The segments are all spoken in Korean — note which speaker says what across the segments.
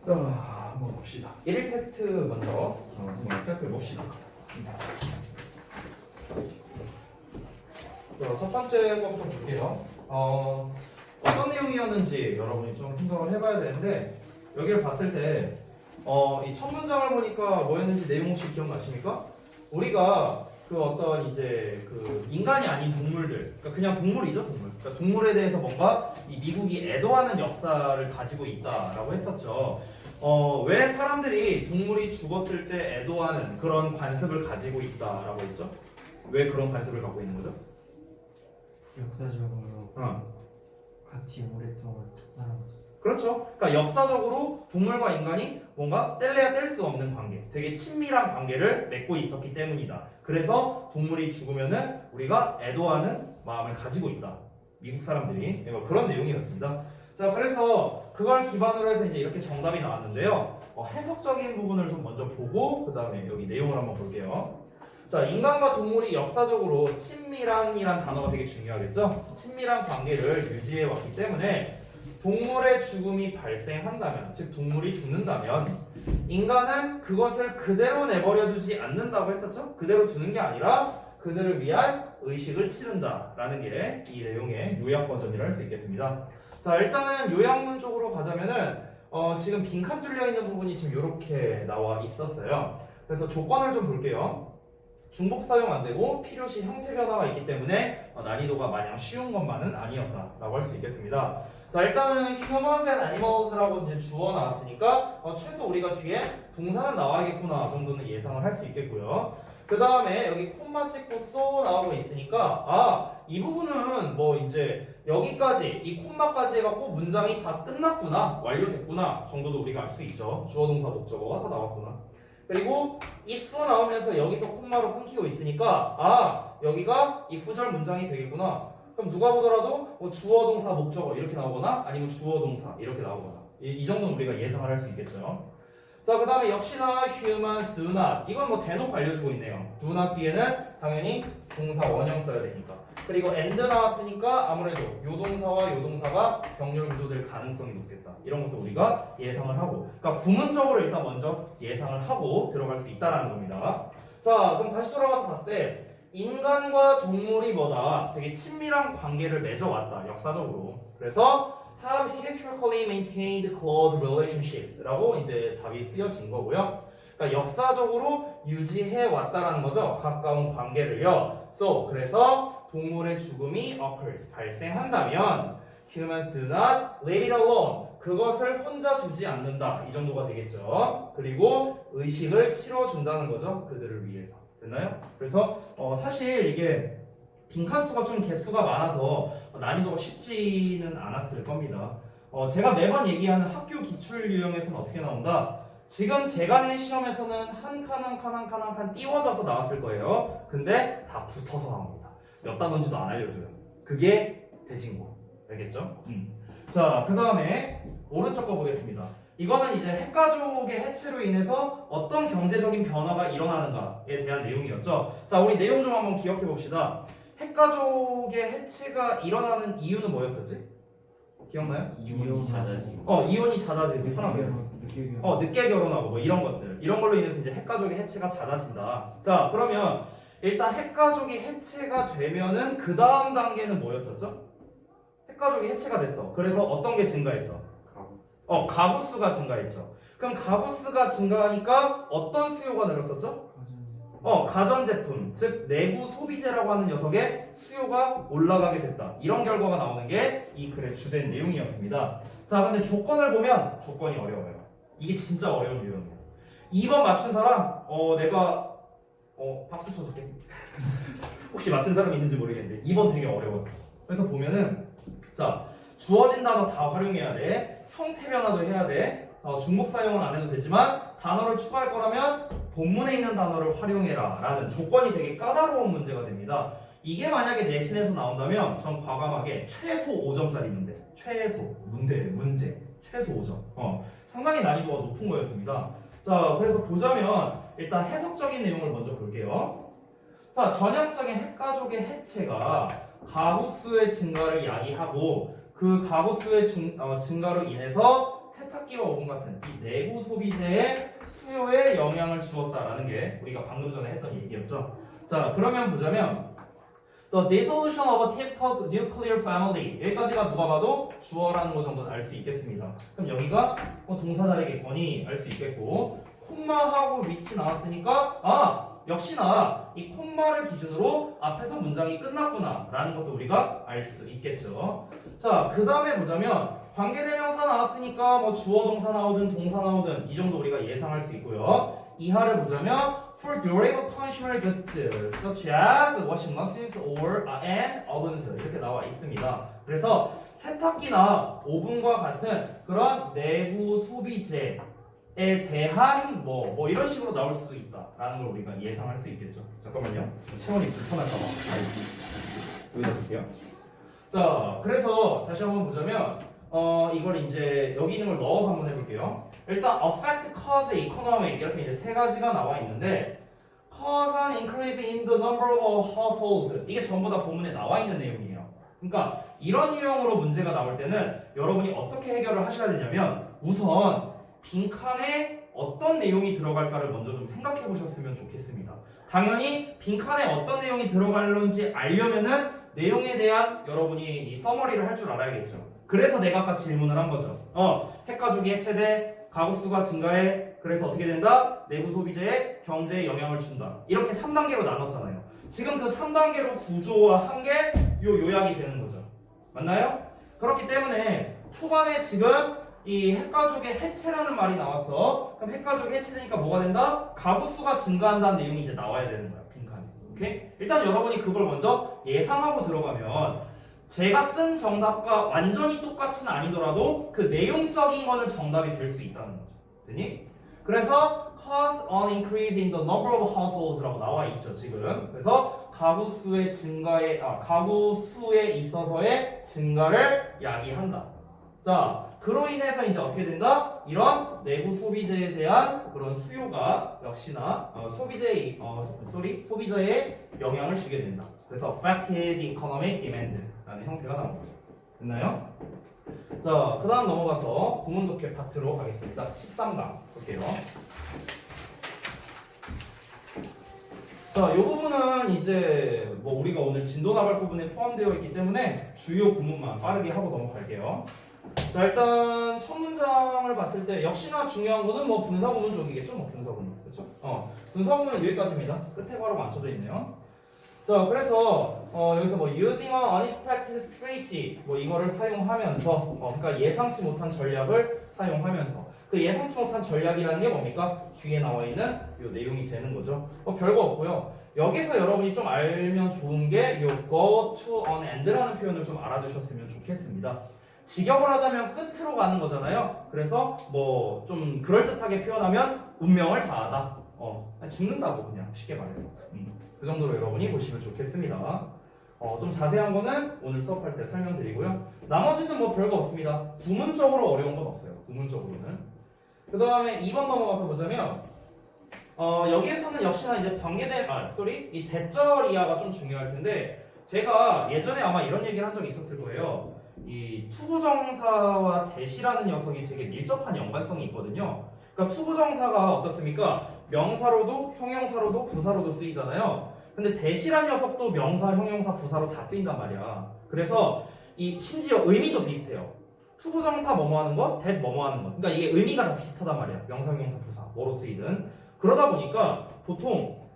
Speaker 1: 자, 한번 봅시다. 1일 테스트 먼저 한번 살펴 봅시다. 첫 번째 거부터 볼게요. 어떤 내용이었는지 여러분이 좀 생각을 해봐야 되는데, 여기를 봤을 때 이 첫 문장을 보니까 뭐였는지 내용 혹시 기억나십니까? 우리가 그 어떤 이제 그 인간이 아닌 동물들, 그러니까 그냥 동물이죠, 동물. 그러니까 동물에 대해서 뭔가 이 미국이 애도하는 역사를 가지고 있다라고 했었죠. 왜 사람들이 동물이 죽었을 때 애도하는 그런 관습을 가지고 있다라고 했죠? 왜 그런 관습을 갖고 있는 거죠?
Speaker 2: 역사적으로 같이 오랫동안 살아왔어.
Speaker 1: 그렇죠. 그러니까 역사적으로 동물과 인간이 뭔가 뗄래야 뗄 수 없는 관계, 되게 친밀한 관계를 맺고 있었기 때문이다. 그래서 동물이 죽으면은 우리가 애도하는 마음을 가지고 있다. 미국 사람들이 그런 내용이었습니다. 자, 그래서 그걸 기반으로 해서 이제 이렇게 정답이 나왔는데요. 해석적인 부분을 좀 먼저 보고 그 다음에 여기 내용을 한번 볼게요. 자, 인간과 동물이 역사적으로 친밀한이란 단어가 되게 중요하겠죠? 친밀한 관계를 유지해 왔기 때문에 동물의 죽음이 발생한다면, 즉 동물이 죽는다면 인간은 그것을 그대로 내버려 두지 않는다고 했었죠? 그대로 두는 게 아니라 그들을 위한 의식을 치른다라는 게 이 내용의 요약 버전이라 할 수 있겠습니다. 자, 일단은 요약문 쪽으로 가자면은 지금 빈칸 뚫려 있는 부분이 지금 이렇게 나와 있었어요. 그래서 조건을 좀 볼게요. 중복 사용 안 되고 필요시 형태 변화가 있기 때문에 난이도가 마냥 쉬운 것만은 아니었다라고 할 수 있겠습니다. 자, 일단은 humans and animals라고 이제 주어 나왔으니까 최소 우리가 뒤에 동사는 나와야겠구나 정도는 예상을 할 수 있겠고요. 그 다음에 여기 콤마 찍고 so 나오고 있으니까 이 부분은 뭐 이제 여기까지 이 콤마까지 해갖고 문장이 다 끝났구나, 완료됐구나 정도도 우리가 알 수 있죠. 주어 동사 목적어가 다 나왔구나. 그리고 if 나오면서 여기서 콤마로 끊기고 있으니까 여기가 if 절 문장이 되겠구나. 그럼 누가 보더라도 뭐 주어 동사 목적어 이렇게 나오거나 아니면 주어 동사 이렇게 나오거나 이 정도는 우리가 예상을 할 수 있겠죠. 자, 그 다음에 역시나 humans do not, 이건 뭐 대놓고 알려주고 있네요. do not 뒤에는 당연히 동사 원형 써야 되니까. 그리고 and 나왔으니까 아무래도 요동사와 요동사가 병렬 구조될 가능성이 높겠다. 이런 것도 우리가 예상을 하고, 그러니까 구문적으로 일단 먼저 예상을 하고 들어갈 수 있다라는 겁니다. 자, 그럼 다시 돌아가서 봤을 때 인간과 동물이 뭐다? 되게 친밀한 관계를 맺어왔다, 역사적으로. 그래서 have historically maintained close relationships 라고 이제 답이 쓰여진 거고요. 그러니까 역사적으로 유지해 왔다라는 거죠. 가까운 관계를요. So, 그래서 동물의 죽음이 occurs, 발생한다면 humans do not leave it alone, 그것을 혼자 두지 않는다. 이 정도가 되겠죠. 그리고 의식을 치러준다는 거죠. 그들을 위해서. 됐나요? 그래서 사실 이게 빈칸수가 좀 개수가 많아서 난이도가 쉽지는 않았을 겁니다. 제가 매번 얘기하는 학교 기출 유형에서는 어떻게 나온다? 지금 제가 낸 시험에서는 한 칸 띄워져서 나왔을 거예요. 근데 다 붙어서 나옵니다. 몇 단원지도 안 알려줘요. 그게 대진고. 알겠죠? 자, 그 다음에 오른쪽 거 보겠습니다. 이거는 이제 핵가족의 해체로 인해서 어떤 경제적인 변화가 일어나는가에 대한 내용이었죠. 자, 우리 내용 좀 한번 기억해 봅시다. 핵가족의 해체가 일어나는 이유는 뭐였었지? 기억나요?
Speaker 2: 이혼이 잦아지고.
Speaker 1: 이혼이 잦아지고 하나 늦게 결혼하고 뭐 이런 것들, 이런 걸로 인해서 이제 핵가족의 해체가 잦아진다. 자, 그러면 일단 핵가족이 해체가 되면은 그 다음 단계는 뭐였었죠? 핵가족이 해체가 됐어. 그래서 어떤 게 증가했어? 가구 수가 증가했죠. 그럼 가구 수가 증가하니까 어떤 수요가 늘었었죠? 가전제품, 즉 내구 소비재라고 하는 녀석의 수요가 올라가게 됐다. 이런 결과가 나오는 게 이 글의 주된 내용이었습니다. 자, 근데 조건을 보면 조건이 어려워요. 이게 진짜 어려운 유형이에요. 2번 맞춘 사람, 내가 박수 쳐줄게. 혹시 맞춘 사람 있는지 모르겠는데 2번 되게 어려웠어. 그래서 보면은 자, 주어진 단어 다 활용해야 돼. 형태 변화도 해야 돼. 중복 사용은 안 해도 되지만 단어를 추가할 거라면 본문에 있는 단어를 활용해라 라는 조건이 되게 까다로운 문제가 됩니다. 이게 만약에 내신에서 나온다면 전 과감하게 최소 5점짜리 문제 최소 5점. 상당히 난이도가 높은 거였습니다. 자, 그래서 보자면 일단 해석적인 내용을 먼저 볼게요. 자, 전형적인 핵가족의 해체가 가구 수의 증가를 야기하고 그 가구 수의 증가로 인해서 세탁기와 오븐 같은 이 내부 소비재의 수요에 영향을 주었다라는 게 우리가 방금 전에 했던 얘기였죠. 자, 그러면 보자면 The dissolution of a typical nuclear family 여기까지가 누가 봐도 주어라는 거 정도는 알 수 있겠습니다. 그럼 여기가 뭐 동사자리겠거니 알 수 있겠고 콤마하고 위치 나왔으니까 역시나 이 콤마를 기준으로 앞에서 문장이 끝났구나 라는 것도 우리가 알 수 있겠죠. 자, 그 다음에 보자면 관계대명사 나왔으니까 뭐 주어 동사 나오든 동사 나오든 이 정도 우리가 예상할 수 있고요. 이하를 보자면 for durable consumer goods such as washing machines or and ovens 이렇게 나와 있습니다. 그래서 세탁기나 오븐과 같은 그런 내부 소비재에 대한 뭐 이런 식으로 나올 수 있다라는 걸 우리가 예상할 수 있겠죠. 잠깐만요. 체온이 불편할까봐 여기다 볼게요. 자, 그래서 다시 한번 보자면 이걸 이제 여기 있는 걸 넣어서 한번 해볼게요. 일단 affect, cause, economic 이렇게 이제 세 가지가 나와 있는데 cause an increase in the number of households 이게 전부 다 본문에 나와 있는 내용이에요. 그러니까 이런 유형으로 문제가 나올 때는 여러분이 어떻게 해결을 하셔야 되냐면 우선 빈칸에 어떤 내용이 들어갈까를 먼저 좀 생각해 보셨으면 좋겠습니다. 당연히 빈칸에 어떤 내용이 들어갈런지 알려면은 내용에 대한 여러분이 이 서머리를 할 줄 알아야겠죠. 그래서 내가 아까 질문을 한 거죠. 핵가족이 해체돼, 가구수가 증가해, 그래서 어떻게 된다? 내부 소비재에 경제에 영향을 준다. 이렇게 3단계로 나눴잖아요. 지금 그 3단계로 구조화한 게 요약이 되는 거죠. 맞나요? 그렇기 때문에 초반에 지금 이 핵가족의 해체라는 말이 나왔어. 그럼 핵가족이 해체되니까 뭐가 된다? 가구수가 증가한다는 내용이 이제 나와야 되는 거야. 빈칸에. 오케이? 일단 여러분이 그걸 먼저 예상하고 들어가면 제가 쓴 정답과 완전히 똑같이는 아니더라도 그 내용적인 거는 정답이 될 수 있다는 거죠. 됐니? 그래서 cause an increase in the number of households라고 나와 있죠, 지금. 그래서 가구수의 증가에 가구수에 있어서의 증가를 야기한다. 자, 그로 인해서 이제 어떻게 된다? 이런 내부 소비재에 대한 그런 수요가 역시나 소비재에 영향을 주게 된다. 그래서 affected economic demand라는 형태가 나온 거죠. 됐나요? 자, 그 다음 넘어가서 구문 독해 파트로 가겠습니다. 13강 볼게요. 자, 이 부분은 이제 뭐 우리가 오늘 진도 나갈 부분에 포함되어 있기 때문에 주요 구문만 빠르게 하고 넘어갈게요. 자, 일단 첫 문장을 봤을 때 역시나 중요한 거는 뭐 분사구문 쪽이겠죠. 뭐 분사구문. 그렇죠? 분사구문은 여기까지입니다. 끝에 바로 맞춰져 있네요. 자, 그래서 여기서 뭐 using an unexpected strategy 뭐 이거를 사용하면서 그러니까 예상치 못한 전략을 사용하면서 그 예상치 못한 전략이라는 게 뭡니까? 뒤에 나와 있는 요 내용이 되는 거죠. 별거 없고요. 여기서 여러분이 좀 알면 좋은 게 요 go to an end라는 표현을 좀 알아두셨으면 좋겠습니다. 직역을 하자면 끝으로 가는 거잖아요. 그래서 뭐 좀 그럴듯하게 표현하면 운명을 다하다. 죽는다고 그냥 쉽게 말해서. 그 정도로 여러분이 보시면 좋겠습니다. 좀 자세한 거는 오늘 수업할 때 설명드리고요. 나머지는 뭐 별거 없습니다. 구문적으로 어려운 건 없어요. 구문적으로는. 그 다음에 2번 넘어가서 보자면 여기에서는 역시나 이제 이 대절 이하가 좀 중요할 텐데 제가 예전에 아마 이런 얘기를 한 적이 있었을 거예요. 이 투부정사와 대시라는 녀석이 되게 밀접한 연관성이 있거든요. 그러니까 투부정사가 어떻습니까? 명사로도 형용사로도 부사로도 쓰이잖아요. 근데 대시라는 녀석도 명사, 형용사, 부사로 다 쓰인단 말이야. 그래서 이 심지어 의미도 비슷해요. 투부정사 뭐뭐 하는 거, 대 뭐뭐 하는 거. 그러니까 이게 의미가 다 비슷하단 말이야. 명사, 형용사, 부사 뭐로 쓰이든. 그러다 보니까 보통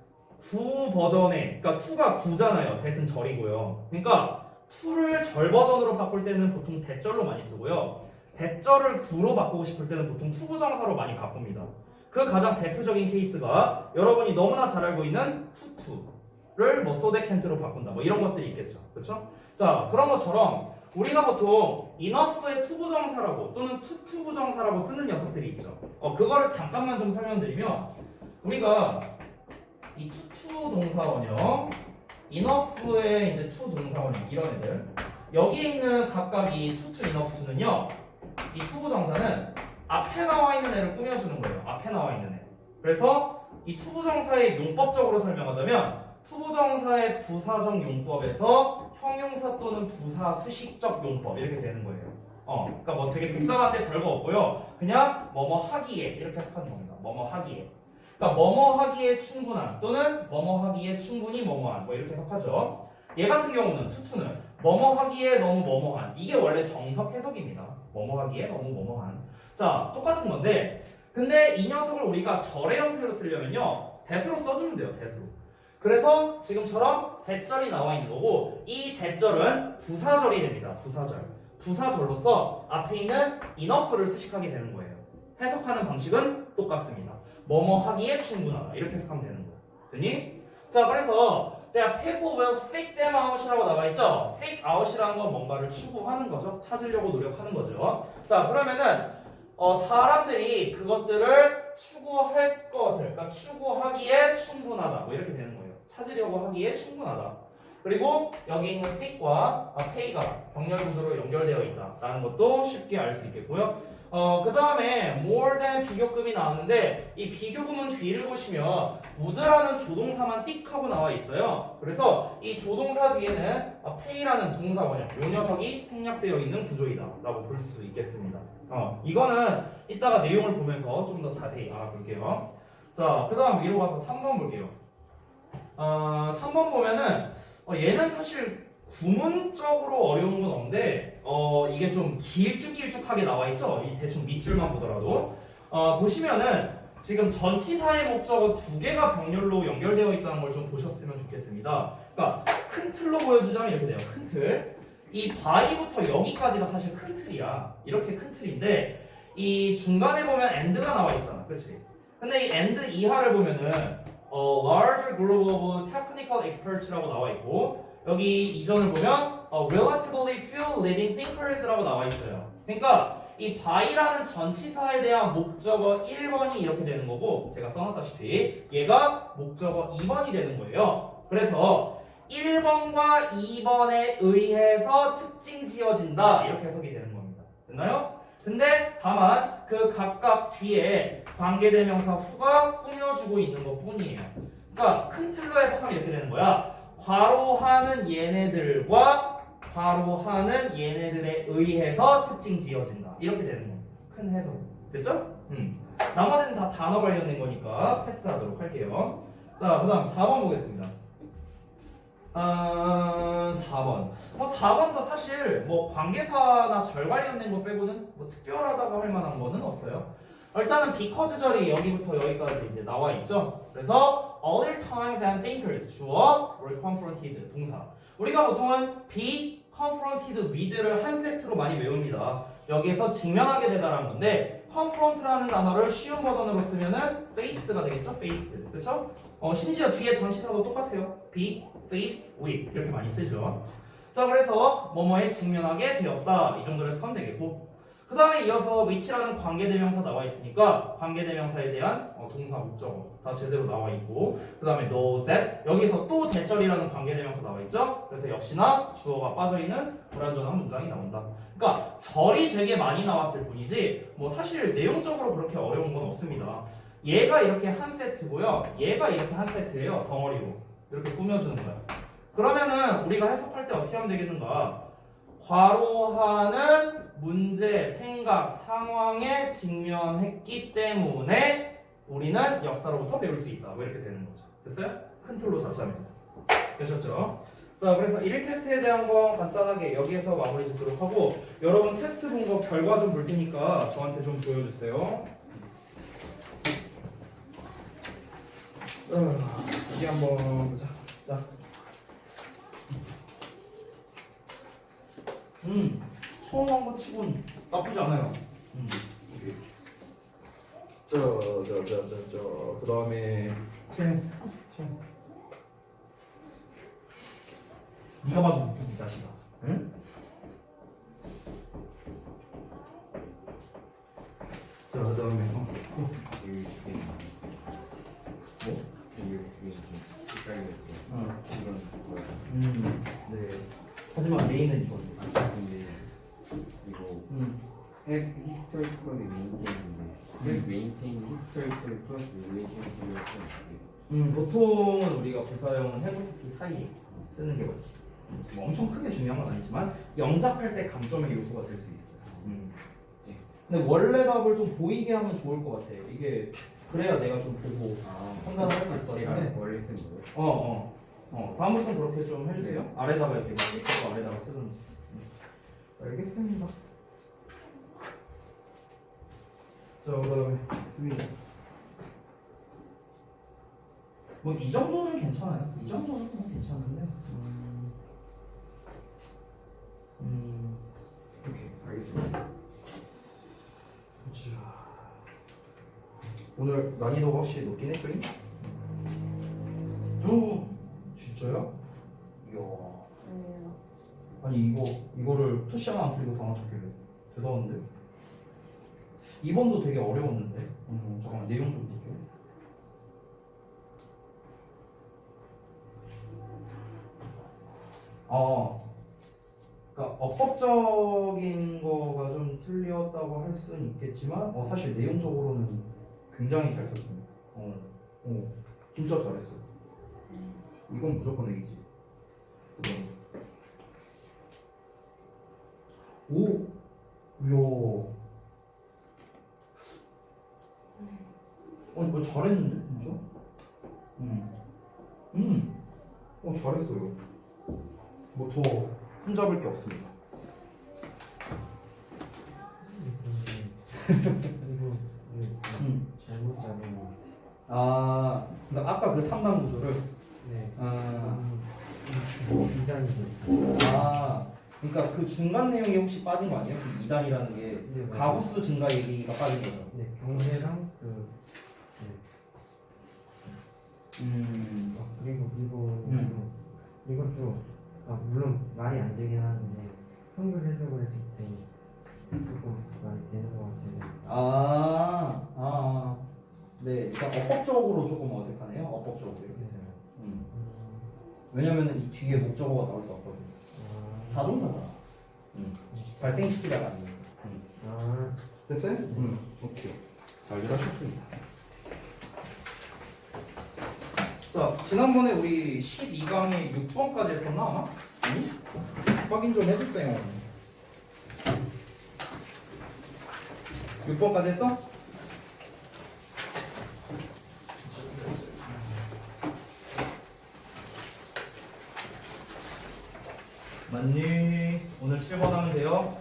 Speaker 1: 구 버전에 그러니까 투가 구잖아요. 대는 절이고요. 그러니까 투를 절 버전으로 바꿀 때는 보통 대절로 많이 쓰고요. 대절을 구로 바꾸고 싶을 때는 보통 투부정사로 많이 바꿉니다. 그 가장 대표적인 케이스가 여러분이 너무나 잘 알고 있는 투투를 뭐 소데캔트로 바꾼다. 뭐 이런 것들이 있겠죠. 그렇죠? 자, 그런 것처럼 우리가 보통 enough의 투부정사라고 또는 투투부정사라고 쓰는 녀석들이 있죠. 그거를 잠깐만 좀 설명드리면 우리가 이 투투 동사원형 enough의 이제 투 동사원형 이런 애들 여기에 있는 각각 이 투투 enough는요 이 투부정사는 앞에 나와 있는 애를 꾸며주는 거예요. 앞에 나와 있는 애. 그래서 이 투부정사의 용법적으로 설명하자면 투부정사의 부사적 용법에서 형용사 또는 부사 수식적 용법 이렇게 되는 거예요. 그러니까 뭐 되게 복잡한데 별거 없고요. 그냥 뭐뭐 하기에 이렇게 해석하는 겁니다. 뭐뭐 하기에. 그러니까 뭐뭐 하기에 충분한 또는 뭐뭐 하기에 충분히 뭐뭐한 뭐 이렇게 해석하죠. 얘 같은 경우는 투투는 뭐뭐 하기에 너무 뭐뭐한 이게 원래 정석 해석입니다. 뭐뭐 하기에 너무 뭐뭐한. 자, 똑같은 건데 근데 이 녀석을 우리가 절의 형태로 쓰려면요. 대수로 써주면 돼요. 대수로. 그래서 지금처럼 대절이 나와 있는 거고 이 대절은 부사절이 됩니다. 부사절. 부사절로서 앞에 있는 enough를 수식하게 되는 거예요. 해석하는 방식은 똑같습니다. 뭐뭐 하기에 충분하다. 이렇게 해석하면 되는 거예요. 됐니? 자, 그래서 내가 people will seek them out이라고 나와 있죠? seek out이라는 건 뭔가를 추구하는 거죠. 찾으려고 노력하는 거죠. 자, 그러면은 사람들이 그것들을 추구할 것을, 그러니까 추구하기에 충분하다. 뭐 이렇게 되는 거예요. 찾으려고 하기에 충분하다. 그리고 여기 있는 seek과 pay가 병렬 구조로 연결되어 있다라는 것도 쉽게 알 수 있겠고요. 그 다음에 more than 비교급이 나왔는데 이 비교급은 뒤를 보시면 would라는 조동사만 띡 하고 나와 있어요. 그래서 이 조동사 뒤에는 pay라는 동사 원형 요 녀석이 생략되어 있는 구조이다 라고 볼 수 있겠습니다. 이거는 이따가 내용을 보면서 좀 더 자세히 알아볼게요. 자, 그 다음 위로 가서 3번 볼게요. 3번 보면은 얘는 사실 구문적으로 어려운 건 없는데 이게 좀 길쭉길쭉하게 나와 있죠. 이 대충 밑줄만 보더라도 보시면은 지금 전치사의 목적어 두 개가 병렬로 연결되어 있다는 걸 좀 보셨으면 좋겠습니다. 그러니까 큰 틀로 보여주자면 이렇게 돼요. 큰 틀. 이 by부터 여기까지가 사실 큰 틀이야. 이렇게 큰 틀인데 이 중간에 보면 and가 나와 있잖아. 그렇지? 근데 이 and 이하를 보면은 large group of technical experts라고 나와 있고 여기 이전을 보면 relatively few leading thinkers라고 나와 있어요. 그러니까 이 by라는 전치사에 대한 목적어 1번이 이렇게 되는 거고 제가 써놨다시피 얘가 목적어 2번이 되는 거예요. 그래서 1번과 2번에 의해서 특징 지어진다 이렇게 해석이 되는 겁니다. 됐나요? 근데 다만 그 각각 뒤에 관계대명사 후가 꾸며주고 있는 것 뿐이에요. 그러니까 큰 틀로 해석하면 이렇게 되는 거야. 괄호하는 얘네들과 괄호하는 얘네들에 의해서 특징 지어진다. 이렇게 되는 겁니다. 큰 해석. 됐죠? 나머지는 다 단어 관련된 거니까 패스하도록 할게요. 자, 그 다음 4번 보겠습니다. 4번. 4번도 사실 뭐 관계사나 절 관련된 거 빼고는 뭐 특별하다고 할 만한 거는 없어요. 일단은 because 절이 여기부터 여기까지 이제 나와 있죠. 그래서 other times and thinkers 주어, were confronted 동사. 우리가 보통은 be confronted with를 한 세트로 많이 외웁니다. 여기에서 직면하게 되다라는 건데 confront라는 단어를 쉬운 버전으로 쓰면은 faced가 되겠죠. faced. 그렇죠? 심지어 뒤에 전치사도 똑같아요. be faced with 이렇게 많이 쓰죠. 자, 그래서 뭐뭐에 직면하게 되었다 이 정도를 쓰면 되겠고 그 다음에 이어서 which라는 관계대명사 나와 있으니까 관계대명사에 대한 동사 목적어 다 제대로 나와 있고 그 다음에 knows that 여기서 또 대절이라는 관계대명사 나와 있죠. 그래서 역시나 주어가 빠져있는 불완전한 문장이 나온다. 그러니까 절이 되게 많이 나왔을 뿐이지 뭐 사실 내용적으로 그렇게 어려운 건 없습니다. 얘가 이렇게 한 세트고요. 얘가 이렇게 한 세트예요. 덩어리로 이렇게 꾸며주는 거야. 그러면은 우리가 해석할 때 어떻게 하면 되겠는가? 괄호하는 문제, 생각, 상황에 직면했기 때문에 우리는 역사로부터 배울 수 있다. 뭐 이렇게 되는 거죠. 됐어요? 큰 틀로 잡자면서. 되셨죠? 자, 그래서 1일 테스트에 대한 거 간단하게 여기에서 마무리 짓도록 하고 여러분 테스트 본 거 결과 좀 볼 테니까 저한테 좀 보여주세요. 여기 한번 보자. 자. 처음 한 거 치곤 나쁘지 않아요. 그 다음에 네가 봐도 무슨 이 자식아. 응? 자, 그 다음에 뭐? 네. 하지만 메인은 이거예요.
Speaker 3: 근데 이거 historically maintain인데 그래서 maintain historical plus relationship을
Speaker 1: 보통은 우리가 부사형은 해부피 사이에 쓰는 게 맞지. 뭐 엄청 크게 중요한 건 아니지만 영작할 때 감점의 요소가 될 수 있어요. 근데 원래 답을 좀 보이게 하면 좋을 것 같아. 이게 그래야 내가 좀 보고 판단을 할 수 있을 것
Speaker 3: 제가
Speaker 1: 같은데.
Speaker 3: 원래 쓴 거예요?
Speaker 1: 다음부터는 그렇게 좀 해주세요. 아래다가 이렇게 뭐 아래다가 쓰든지. 알겠습니다. 자, 그다음에 수빈이. 뭐 이 정도는 괜찮아요. 이 정도는 뭐 괜찮은데. 오케이, 알겠습니다. 자, 오늘 난이도가 확실히 높긴 했죠? 진짜요? 이야. 아니 이거를 토시 하나 안 틀리고 다 맞췄길래 대단한데? 2번도 되게 어려웠는데. 잠깐만 내용 좀 볼게요. 그러니까 어법적인 거가 좀 틀렸다고 할 수는 있겠지만 사실 내용적으로는 굉장히 잘 썼습니다. 진짜 잘했어. 이건 무조건 A지. 오, 이야. 뭐 잘했는데 진짜? 잘했어요. 뭐 더 흠잡을 게 없습니다.
Speaker 2: 그리고 잘못 잡은 것 같아.
Speaker 1: 그러니까 아까 그 3단 구조를
Speaker 2: 네.
Speaker 1: 아,
Speaker 2: 이단이 됐어요.
Speaker 1: 그러니까 그 중간 내용이 혹시 빠진 거 아니에요? 그 2단이라는 게
Speaker 2: 네, 맞아요.
Speaker 1: 가구수 증가 얘기가 빠진 거죠.
Speaker 2: 네, 경제랑 그리고 이것도 물론 말이 안 되긴 하는데 한글 해석을 했을 때 조금 말이 되는 것 같아요.
Speaker 1: 네, 일단 어법적으로 조금 어색하네요. 어법적으로 이렇게 쓰면. 왜냐면은 이 뒤에 목적어가 나올 수 없거든요. 자동사잖아. 발생시키다가 아니에요. 됐어요? 오케이. 잘 들으셨습니다. 자, 지난번에 우리 12강에 6번까지 했었나 아마? 확인 좀 해주세요. 6번까지 했어? 맞니? 오늘 7번 하면 돼요?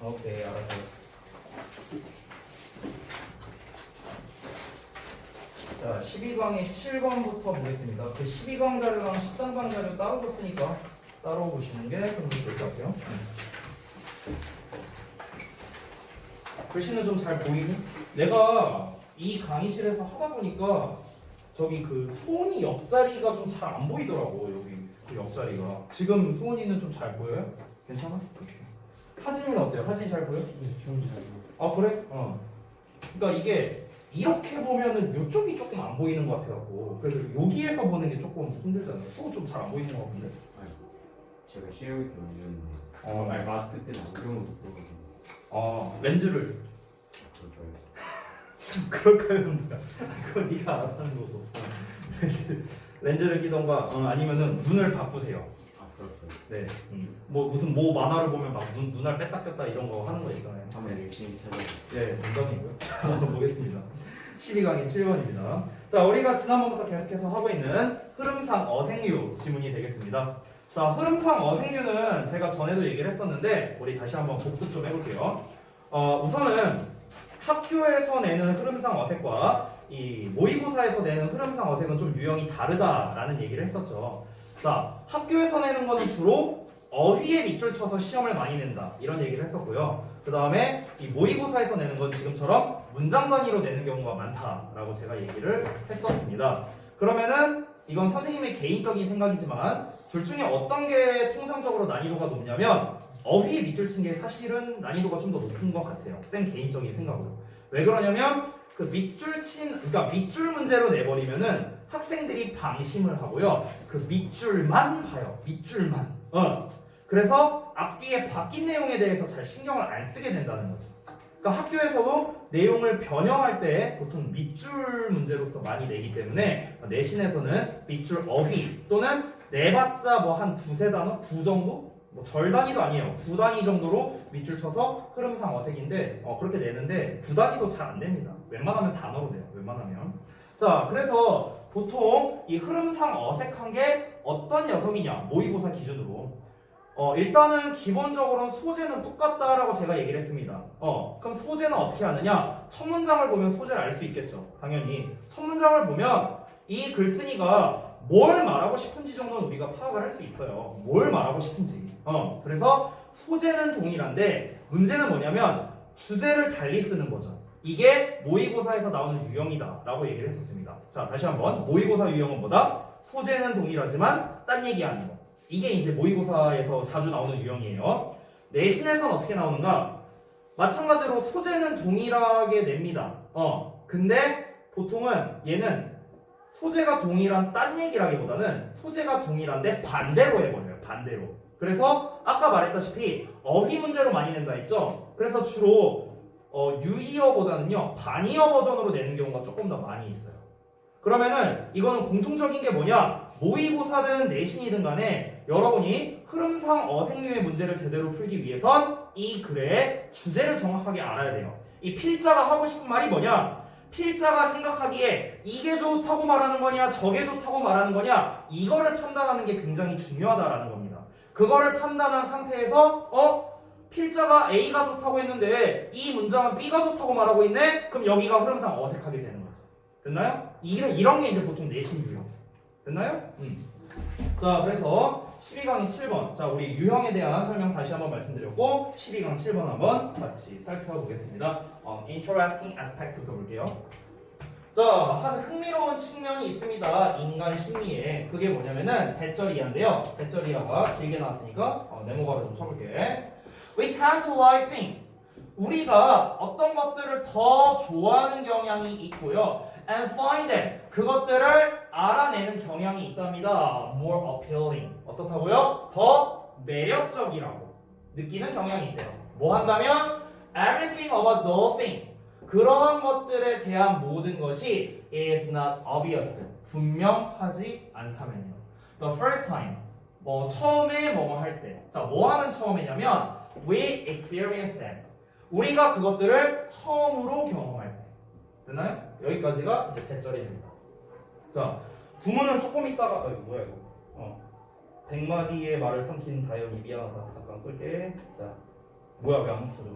Speaker 1: 오케이, 알았어요. 자, 12강의 7번부터 보겠습니다. 그 12강 자료랑 13강 자료 따로 줬으니까 따로 보시는 게 좀 좋을 것 같아요. 글씨는 좀 잘 보이니? 내가 이 강의실에서 하다 보니까 저기 그 소은이 옆자리가 좀 잘 안 보이더라고. 여기 그 옆자리가. 지금 소은이는 좀 잘 보여요? 괜찮아? 하진이는 어때요? 하진이 잘 보여?
Speaker 2: 네, 좀 잘.
Speaker 1: 아 그래? 그러니까 이게 이렇게 보면은 이쪽이 조금 안 보이는 것 같아갖고 그래서 여기에서 보는 게 조금 힘들잖아요. 또 좀 잘 안 보이는 것 같은데.
Speaker 3: 제가 시력이 좀 안 좋은데 마스크 때문에 안경을 못 보거든요.
Speaker 1: 렌즈를
Speaker 3: 그렇죠.
Speaker 1: 그럴까요? 그건 네가 알아서 하는 거고. 렌즈를 끼던가 아니면은 눈을 바꾸세요.
Speaker 3: 그렇죠.
Speaker 1: 네. 뭐 무슨 모 만화를 보면 막 눈알 뺐다 꼈다 이런 거 하는 거 있잖아요.
Speaker 3: 한번 열심히 찾아요.
Speaker 1: 네, 농담이고요. 한번 보겠습니다. 12강의 7번입니다. 자, 우리가 지난번부터 계속해서 하고 있는 흐름상 어생류 지문이 되겠습니다. 자, 흐름상 어생류는 제가 전에도 얘기를 했었는데 우리 다시 한번 복습 좀 해볼게요. 우선은 학교에서 내는 흐름상 어색과 이 모의고사에서 내는 흐름상 어색은 좀 유형이 다르다라는 얘기를 했었죠. 자, 학교에서 내는 거는 주로 어휘에 밑줄 쳐서 시험을 많이 낸다 이런 얘기를 했었고요. 그 다음에 이 모의고사에서 내는 건 지금처럼 문장 단위로 내는 경우가 많다라고 제가 얘기를 했었습니다. 그러면은 이건 선생님의 개인적인 생각이지만 둘 중에 어떤 게 통상적으로 난이도가 높냐면 어휘에 밑줄 친 게 사실은 난이도가 좀 더 높은 것 같아요. 쌤 개인적인 생각으로. 왜 그러냐면 그 그러니까 밑줄 문제로 내버리면은 학생들이 방심을 하고요. 그 밑줄만 봐요. 밑줄만. 그래서 앞뒤에 바뀐 내용에 대해서 잘 신경을 안 쓰게 된다는 거죠. 그러니까 학교에서도 내용을 변형할 때 보통 밑줄 문제로서 많이 내기 때문에 내신에서는 밑줄 어휘 또는 내봤자 뭐 한 두세 단어? 9 정도? 뭐 절 단위도 아니에요. 9단위 정도로 밑줄 쳐서 흐름상 어색인데 그렇게 내는데 9단위도 잘 안 됩니다. 웬만하면 단어로 돼요. 웬만하면. 자, 그래서 보통 이 흐름상 어색한 게 어떤 녀석이냐 모의고사 기준으로 일단은 기본적으로는 소재는 똑같다라고 제가 얘기를 했습니다. 그럼 소재는 어떻게 하느냐? 첫 문장을 보면 소재를 알 수 있겠죠. 당연히 첫 문장을 보면 이 글쓴이가 뭘 말하고 싶은지 정도는 우리가 파악을 할 수 있어요. 뭘 말하고 싶은지. 그래서 소재는 동일한데 문제는 뭐냐면 주제를 달리 쓰는 거죠. 이게 모의고사에서 나오는 유형이다 라고 얘기를 했었습니다. 자, 다시 한번 모의고사 유형은 뭐다? 소재는 동일하지만 딴 얘기하는 거. 이게 이제 모의고사에서 자주 나오는 유형이에요. 내신에서는 어떻게 나오는가? 마찬가지로 소재는 동일하게 냅니다. 근데 보통은 얘는 소재가 동일한 딴 얘기라기보다는 소재가 동일한데 반대로 해버려요. 반대로. 그래서 아까 말했다시피 어휘 문제로 많이 낸다 했죠? 그래서 주로 유의어보다는요 반의어 버전으로 내는 경우가 조금 더 많이 있어요. 그러면은 이거는 공통적인 게 뭐냐? 모의고사든 내신이든 간에 여러분이 흐름상 어색류의 문제를 제대로 풀기 위해선 이 글의 주제를 정확하게 알아야 돼요. 이 필자가 하고 싶은 말이 뭐냐? 필자가 생각하기에 이게 좋다고 말하는 거냐 저게 좋다고 말하는 거냐 이거를 판단하는 게 굉장히 중요하다라는 겁니다. 그거를 판단한 상태에서 필자가 A가 좋다고 했는데 이 문장은 B가 좋다고 말하고 있네? 그럼 여기가 흐름상 어색하게 되는 거죠. 됐나요? 이런 게 이제 보통 내신 유형. 됐나요? 자, 그래서 12강이 7번. 자, 우리 유형에 대한 설명 다시 한번 말씀드렸고 12강 7번 한번 같이 살펴보겠습니다. Interesting aspect부터 볼게요. 자, 한 흥미로운 측면이 있습니다. 인간 심리에. 그게 뭐냐면은 대절이야인데요. 대절이야가 길게 나왔으니까 네모가로 좀 쳐볼게. We tend to like things. 우리가 어떤 것들을 더 좋아하는 경향이 있고요. And find them. 그것들을 알아내는 경향이 있답니다. More appealing. 어떻다고요? 더 매력적이라고 느끼는 경향이 있대요. 뭐 한다면 everything about those things. 그러한 것들에 대한 모든 것이 is not obvious. 분명하지 않다면요. The first time. 뭐 처음에 뭐뭐 할 때. 자, 뭐 하는 처음이냐면 we experience them. 우리가 그것들을 처음으로 경험할 때. 됐나요? 여기까지가 이제 대절이 됩니다. 자, 구문은 조금 있다가 뭐야 이거? 100마디의 말을 삼킨 다현이 미안하다. 잠깐 끌게. 자, 뭐야 왜 안 멈춰져?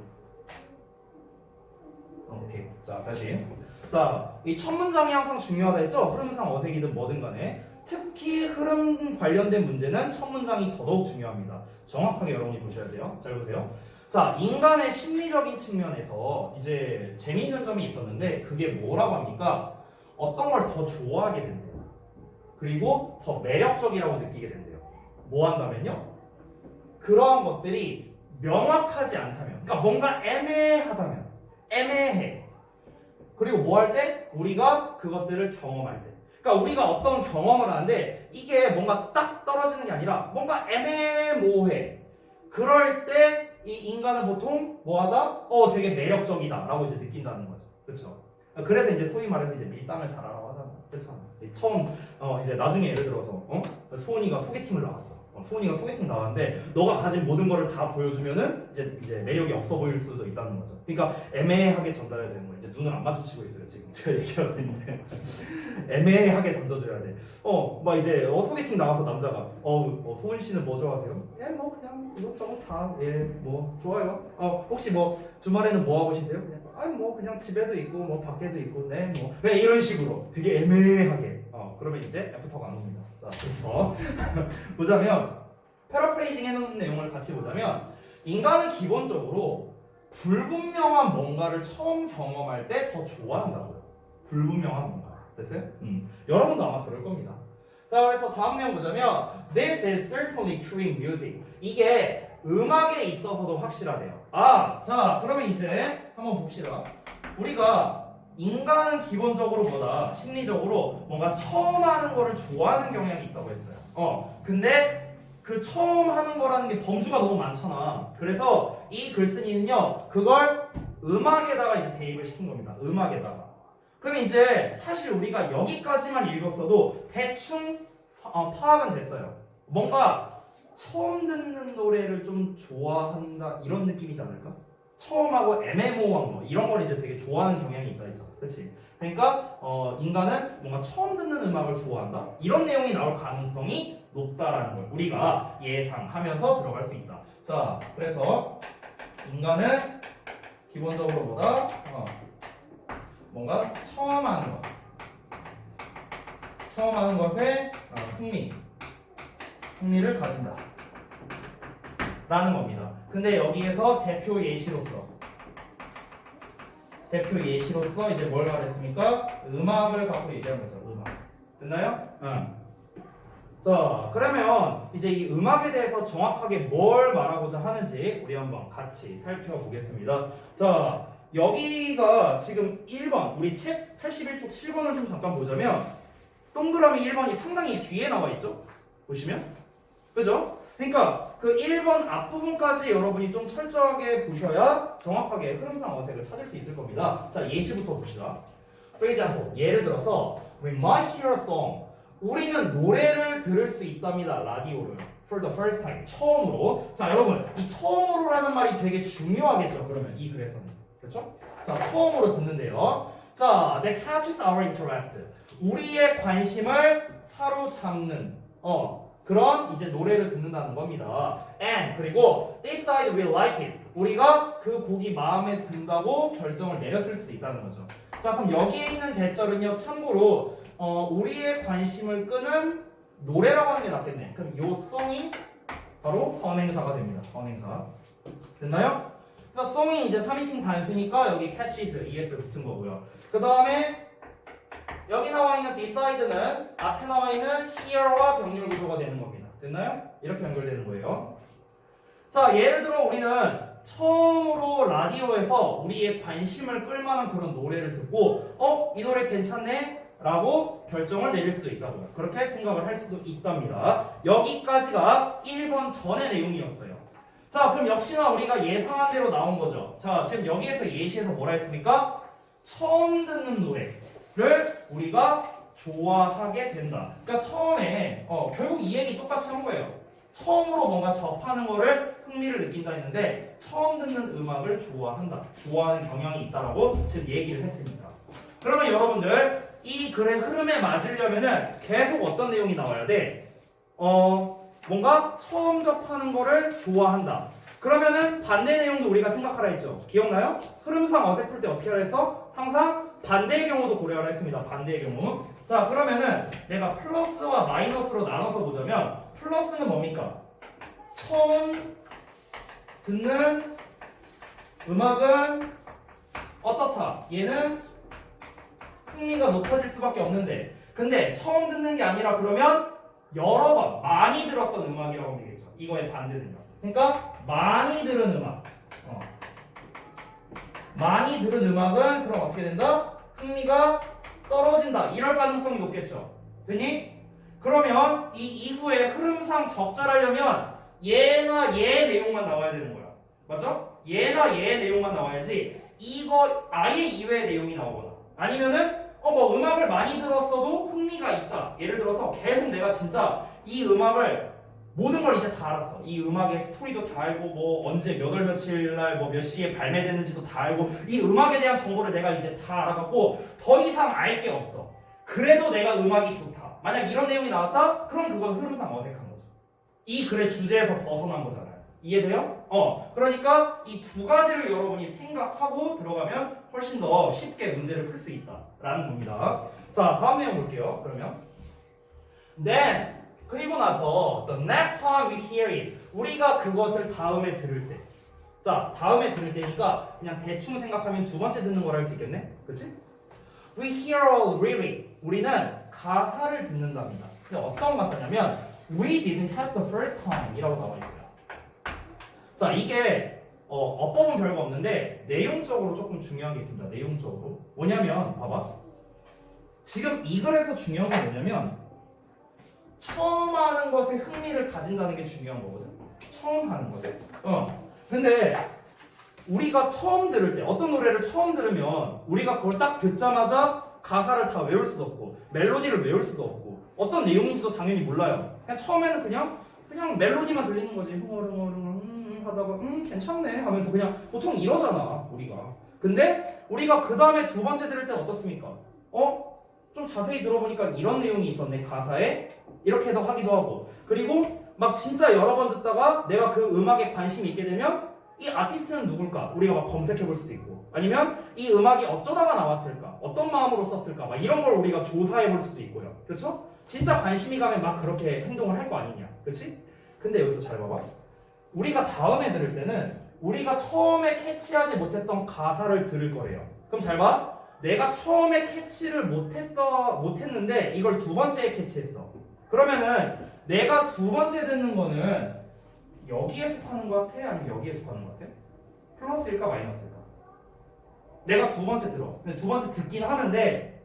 Speaker 1: 오케이. 자, 다시. 자, 이 첫 문장이 항상 중요하다 했죠? 흐름상 어색이든 뭐든 간에. 특히 흐름 관련된 문제는 첫 문장이 더더욱 중요합니다. 정확하게 여러분이 보셔야 돼요. 잘 보세요. 자, 인간의 심리적인 측면에서 이제 재미있는 점이 있었는데 그게 뭐라고 합니까? 어떤 걸 더 좋아하게 된대요. 그리고 더 매력적이라고 느끼게 된대요. 뭐 한다면요? 그러한 것들이 명확하지 않다면, 그러니까 뭔가 애매하다면, 애매해. 그리고 뭐 할 때? 우리가 그것들을 경험할 때. 그러니까 우리가 어떤 경험을 하는데 이게 뭔가 딱 떨어지는 게 아니라 뭔가 애매모호해. 그럴 때 이 인간은 보통 뭐하다? 되게 매력적이다 라고 이제 느낀다는 거죠. 그렇죠? 그래서 이제 소위 말해서 이제 밀당을 잘하라고 하잖아. 그렇죠? 처음 이제 나중에 예를 들어서 소은이가 소개팅을 나왔어. 소은이가 소개팅 나왔는데 너가 가진 모든 거를 다 보여주면은 이제 매력이 없어 보일 수도 있다는 거죠. 그러니까 애매하게 전달해야 되는 거예요. 이제 눈을 안 마주치고 있어요 지금 제가 얘기하고 있는데 애매하게 던져줘야 돼. 막 이제 소개팅 나와서 남자가 소은 씨는 뭐 좋아하세요? 뭐 그냥 이것저것 다 뭐 좋아요. 혹시 뭐 주말에는 뭐 하고 쉬세요? 뭐 그냥 집에도 있고 뭐 밖에도 있고 뭐 이런 식으로 되게 애매하게 그러면 이제 애프터가 안 옵니다. 자, 그래서 보자면 패러프레이징 해놓은 내용을 같이 보자면 인간은 기본적으로 불분명한 뭔가를 처음 경험할 때 더 좋아한다고요. 불분명한 뭔가. 됐어요? 여러분도 아마 그럴 겁니다. 자, 그래서 다음 내용 보자면 This is certainly true in music. 이게 음악에 있어서도 확실하대요. 자, 그러면 이제 한번 봅시다. 우리가 인간은 기본적으로 뭐다? 심리적으로 뭔가 처음 하는 거를 좋아하는 경향이 있다고 했어요. 근데 그 처음 하는 거라는 게 범주가 너무 많잖아. 그래서 이 글쓴이는요, 그걸 음악에다가 이제 대입을 시킨 겁니다. 음악에다가. 그럼 이제 사실 우리가 여기까지만 읽었어도 대충 파악은 됐어요. 뭔가 처음 듣는 노래를 좀 좋아한다 이런 느낌이지 않을까? 처음하고 애매모호한 거 이런 걸 이제 되게 좋아하는 경향이 있다 했죠. 그렇지? 그러니까 인간은 뭔가 처음 듣는 음악을 좋아한다 이런 내용이 나올 가능성이 높다라는 걸 우리가 예상하면서 들어갈 수 있다. 자, 그래서 인간은 기본적으로 뭐다? 뭔가 처음 하는 것 처음 하는 것에 흥미를 가진다 라는 겁니다. 근데 여기에서 대표 예시로서 이제 뭘 말했습니까? 음악을 갖고 얘기한 거죠. 음악. 됐나요? 응. 자, 그러면 이제 이 음악에 대해서 정확하게 뭘 말하고자 하는지 우리 한번 같이 살펴보겠습니다. 자, 여기가 지금 1번, 우리 책 81쪽 7번을 좀 잠깐 보자면 동그라미 1번이 상당히 뒤에 나와 있죠? 보시면? 그죠? 그러니까 그 1번 앞부분까지 여러분이 좀 철저하게 보셔야 정확하게 흐름상 어색을 찾을 수 있을 겁니다. 자, 예시부터 봅시다. For example, 예를 들어서 We might hear a song. 우리는 노래를 들을 수 있답니다. 라디오를. For the first time. 처음으로. 자, 여러분, 이 처음으로라는 말이 되게 중요하겠죠. 그러면 이 글에서는. 그렇죠? 자, 처음으로 듣는데요. 자, that catches our interest. 우리의 관심을 사로잡는 그런 이제 노래를 듣는다는 겁니다. And 그리고 they decide we like it. 우리가 그 곡이 마음에 든다고 결정을 내렸을 수도 있다는 거죠. 자, 그럼 여기에 있는 대절은요. 참고로 우리의 관심을 끄는 노래라고 하는 게 낫겠네. 그럼 요 song이 바로 선행사가 됩니다. 선행사. 됐나요? 그래서 song이 이제 3인칭 단수니까 여기 catches, es 붙은 거고요. 그 다음에 여기 나와 있는 decide는 앞에 나와 있는 hear와 병렬 구조가 되는 겁니다. 됐나요? 이렇게 연결되는 거예요. 자, 예를 들어 우리는 처음으로 라디오에서 우리의 관심을 끌만한 그런 노래를 듣고 이 노래 괜찮네? 라고 결정을 내릴 수도 있다고요. 그렇게 생각을 할 수도 있답니다. 여기까지가 1번 전의 내용이었어요. 자, 그럼 역시나 우리가 예상한 대로 나온 거죠. 자, 지금 여기에서 예시에서 뭐라 했습니까? 처음 듣는 노래를 우리가 좋아하게 된다. 그러니까 처음에 결국 이 얘기 똑같이 한 거예요. 처음으로 뭔가 접하는 거를 흥미를 느낀다 했는데 처음 듣는 음악을 좋아한다. 좋아하는 경향이 있다라고 지금 얘기를 했으니까. 그러면 여러분들 이 글의 흐름에 맞으려면은 계속 어떤 내용이 나와야 돼? 뭔가 처음 접하는 거를 좋아한다. 그러면은 반대 내용도 우리가 생각하라 했죠. 기억나요? 흐름상 어색할 때 어떻게 하라 해서 항상 반대의 경우도 고려하라 했습니다. 반대의 경우. 자, 그러면은 내가 플러스와 마이너스로 나눠서 보자면 플러스는 뭡니까? 처음 듣는 음악은 어떻다? 얘는 흥미가 높아질 수밖에 없는데 근데 처음 듣는 게 아니라 그러면 여러 번 많이 들었던 음악이라고 하면 되겠죠. 이거의 반대는요. 그러니까 많이 들은 음악 많이 들은 음악은 그럼 어떻게 된다? 흥미가 떨어진다. 이럴 가능성이 높겠죠. 되니? 그러면 이 이후에 흐름상 적절하려면 얘나 얘 내용만 나와야 되는 거야. 맞죠? 얘나 얘 내용만 나와야지 이거 아예 이외의 내용이 나오거나 아니면은 뭐 음악을 많이 들었어도 흥미가 있다. 예를 들어서 계속 내가 진짜 이 음악을 모든 걸 이제 다 알았어. 이 음악의 스토리도 다 알고 뭐 언제 몇 월 며칠 날 뭐 몇 시에 발매됐는지도 다 알고 이 음악에 대한 정보를 내가 이제 다 알아갖고 더 이상 알 게 없어. 그래도 내가 음악이 좋다. 만약 이런 내용이 나왔다? 그럼 그건 흐름상 어색한 거죠. 이 글의 주제에서 벗어난 거잖아요. 이해돼요? 그러니까 이 두 가지를 여러분이 생각하고 들어가면 훨씬 더 쉽게 문제를 풀 수 있다라는 겁니다. 자, 다음 내용 볼게요. 그러면 Then 그리고 나서 the next time we hear it 우리가 그것을 다음에 들을 때 자, 다음에 들을 때니까 그냥 대충 생각하면 두 번째 듣는 거라 할 수 있겠네? 그치? We hear a lyric 우리는 가사를 듣는답니다. 근데 어떤 가사냐면 We didn't catch the first time 이라고 나와 있어요. 자, 이게 어법은 별거 없는데 내용적으로 조금 중요한 게 있습니다. 내용적으로 뭐냐면 봐봐 지금 이 글에서 중요한 건 뭐냐면 처음 하는 것에 흥미를 가진다는 게 중요한 거거든. 처음 하는 것에. 근데 우리가 처음 들을 때 어떤 노래를 처음 들으면 우리가 그걸 딱 듣자마자 가사를 다 외울 수도 없고 멜로디를 외울 수도 없고 어떤 내용인지도 당연히 몰라요. 그냥 처음에는 그냥 그냥 멜로디만 들리는 거지. 흥얼흥얼 하다가 괜찮네 하면서 그냥 보통 이러잖아 우리가. 근데 우리가 그 다음에 두 번째 들을 때 어떻습니까? 좀 자세히 들어보니까 이런 내용이 있었네 가사에. 이렇게도 하기도 하고, 그리고 막 진짜 여러 번 듣다가 내가 그 음악에 관심이 있게 되면 이 아티스트는 누굴까? 우리가 막 검색해 볼 수도 있고, 아니면 이 음악이 어쩌다가 나왔을까? 어떤 마음으로 썼을까? 막 이런 걸 우리가 조사해 볼 수도 있고요. 그렇죠? 진짜 관심이 가면 막 그렇게 행동을 할 거 아니냐. 그렇지? 근데 여기서 잘 봐봐. 우리가 다음에 들을 때는 우리가 처음에 캐치하지 못했던 가사를 들을 거래요. 그럼 잘 봐. 내가 처음에 캐치를 못했는데 이걸 두 번째에 캐치했어. 그러면은 내가 두 번째 듣는 거는 여기에 속하는 것 같아? 아니면 여기에 속하는 것 같아? 플러스일까 마이너스일까? 내가 두 번째 들어. 근데 두 번째 듣긴 하는데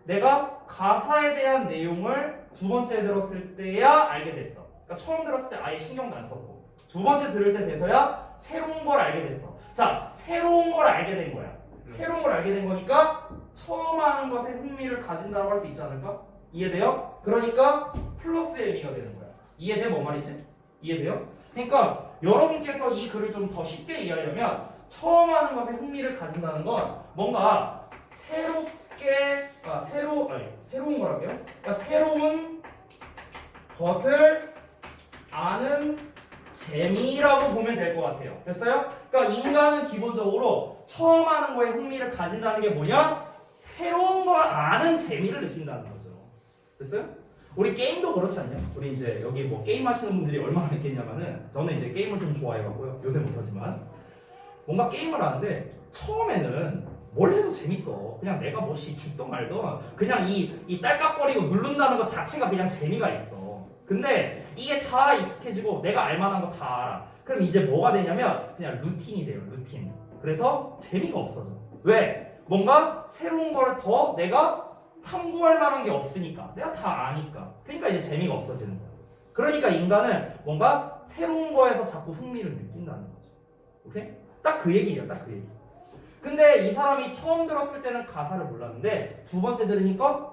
Speaker 1: 내가 가사에 대한 내용을 두 번째 들었을 때야 알게 됐어. 그러니까 처음 들었을 때 아예 신경도 안 썼고 두 번째 들을 때 돼서야 새로운 걸 알게 됐어. 자, 새로운 걸 알게 된 거야. 새로운 걸 알게 된 거니까 처음 하는 것에 흥미를 가진다고 할 수 있지 않을까? 이해돼요? 그러니까 플러스의 의미가 되는 거야. 이해돼? 뭔 말인지? 이해돼요? 그러니까 여러분께서 이 글을 좀 더 쉽게 이해하려면 처음 하는 것에 흥미를 가진다는 건 뭔가 새롭게, 새로운 거랄게요. 그러니까 새로운 것을 아는 재미라고 보면 될 것 같아요. 됐어요? 그러니까 인간은 기본적으로 처음 하는 거에 흥미를 가진다는 게 뭐냐? 새로운 걸 아는 재미를 느낀다는 거죠. 됐어요? 우리 게임도 그렇지 않냐? 우리 이제 여기 뭐 게임 하시는 분들이 얼마나 있겠냐면은 저는 이제 게임을 좀 좋아해갖고요. 요새 못하지만 뭔가 게임을 하는데 처음에는 뭘 해도 재밌어. 그냥 내가 뭐시 죽던 말던 그냥 이 딸깍거리고 누른다는 것 자체가 그냥 재미가 있어. 근데 이게 다 익숙해지고 내가 알만한 거 다 알아. 그럼 이제 뭐가 되냐면 그냥 루틴이 돼요. 루틴. 그래서 재미가 없어져. 왜? 뭔가 새로운 걸 더 내가 탐구할 만한 게 없으니까. 내가 다 아니까. 그러니까 이제 재미가 없어지는 거야. 그러니까 인간은 뭔가 새로운 거에서 자꾸 흥미를 느낀다는 거죠. 오케이? 딱 그 얘기예요. 딱 그 얘기. 근데 이 사람이 처음 들었을 때는 가사를 몰랐는데 두 번째 들으니까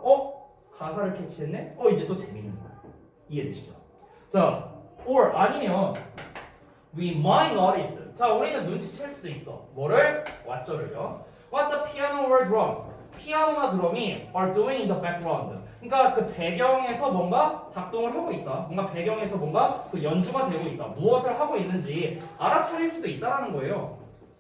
Speaker 1: 가사를 캐치했네? 이제 또 재밌는 거야. 이해되시죠? 자, or 아니면 we might notice. 자, 우리는 눈치챌 수도 있어. 뭐를? what죠를요. What the piano or drums. 피아노나 드럼이 are doing in the background. 그러니까 그 배경에서 뭔가 작동을 하고 있다. 뭔가 배경에서 뭔가 그 연주가 되고 있다. 무엇을 하고 있는지 알아차릴 수도 있다라는 거예요.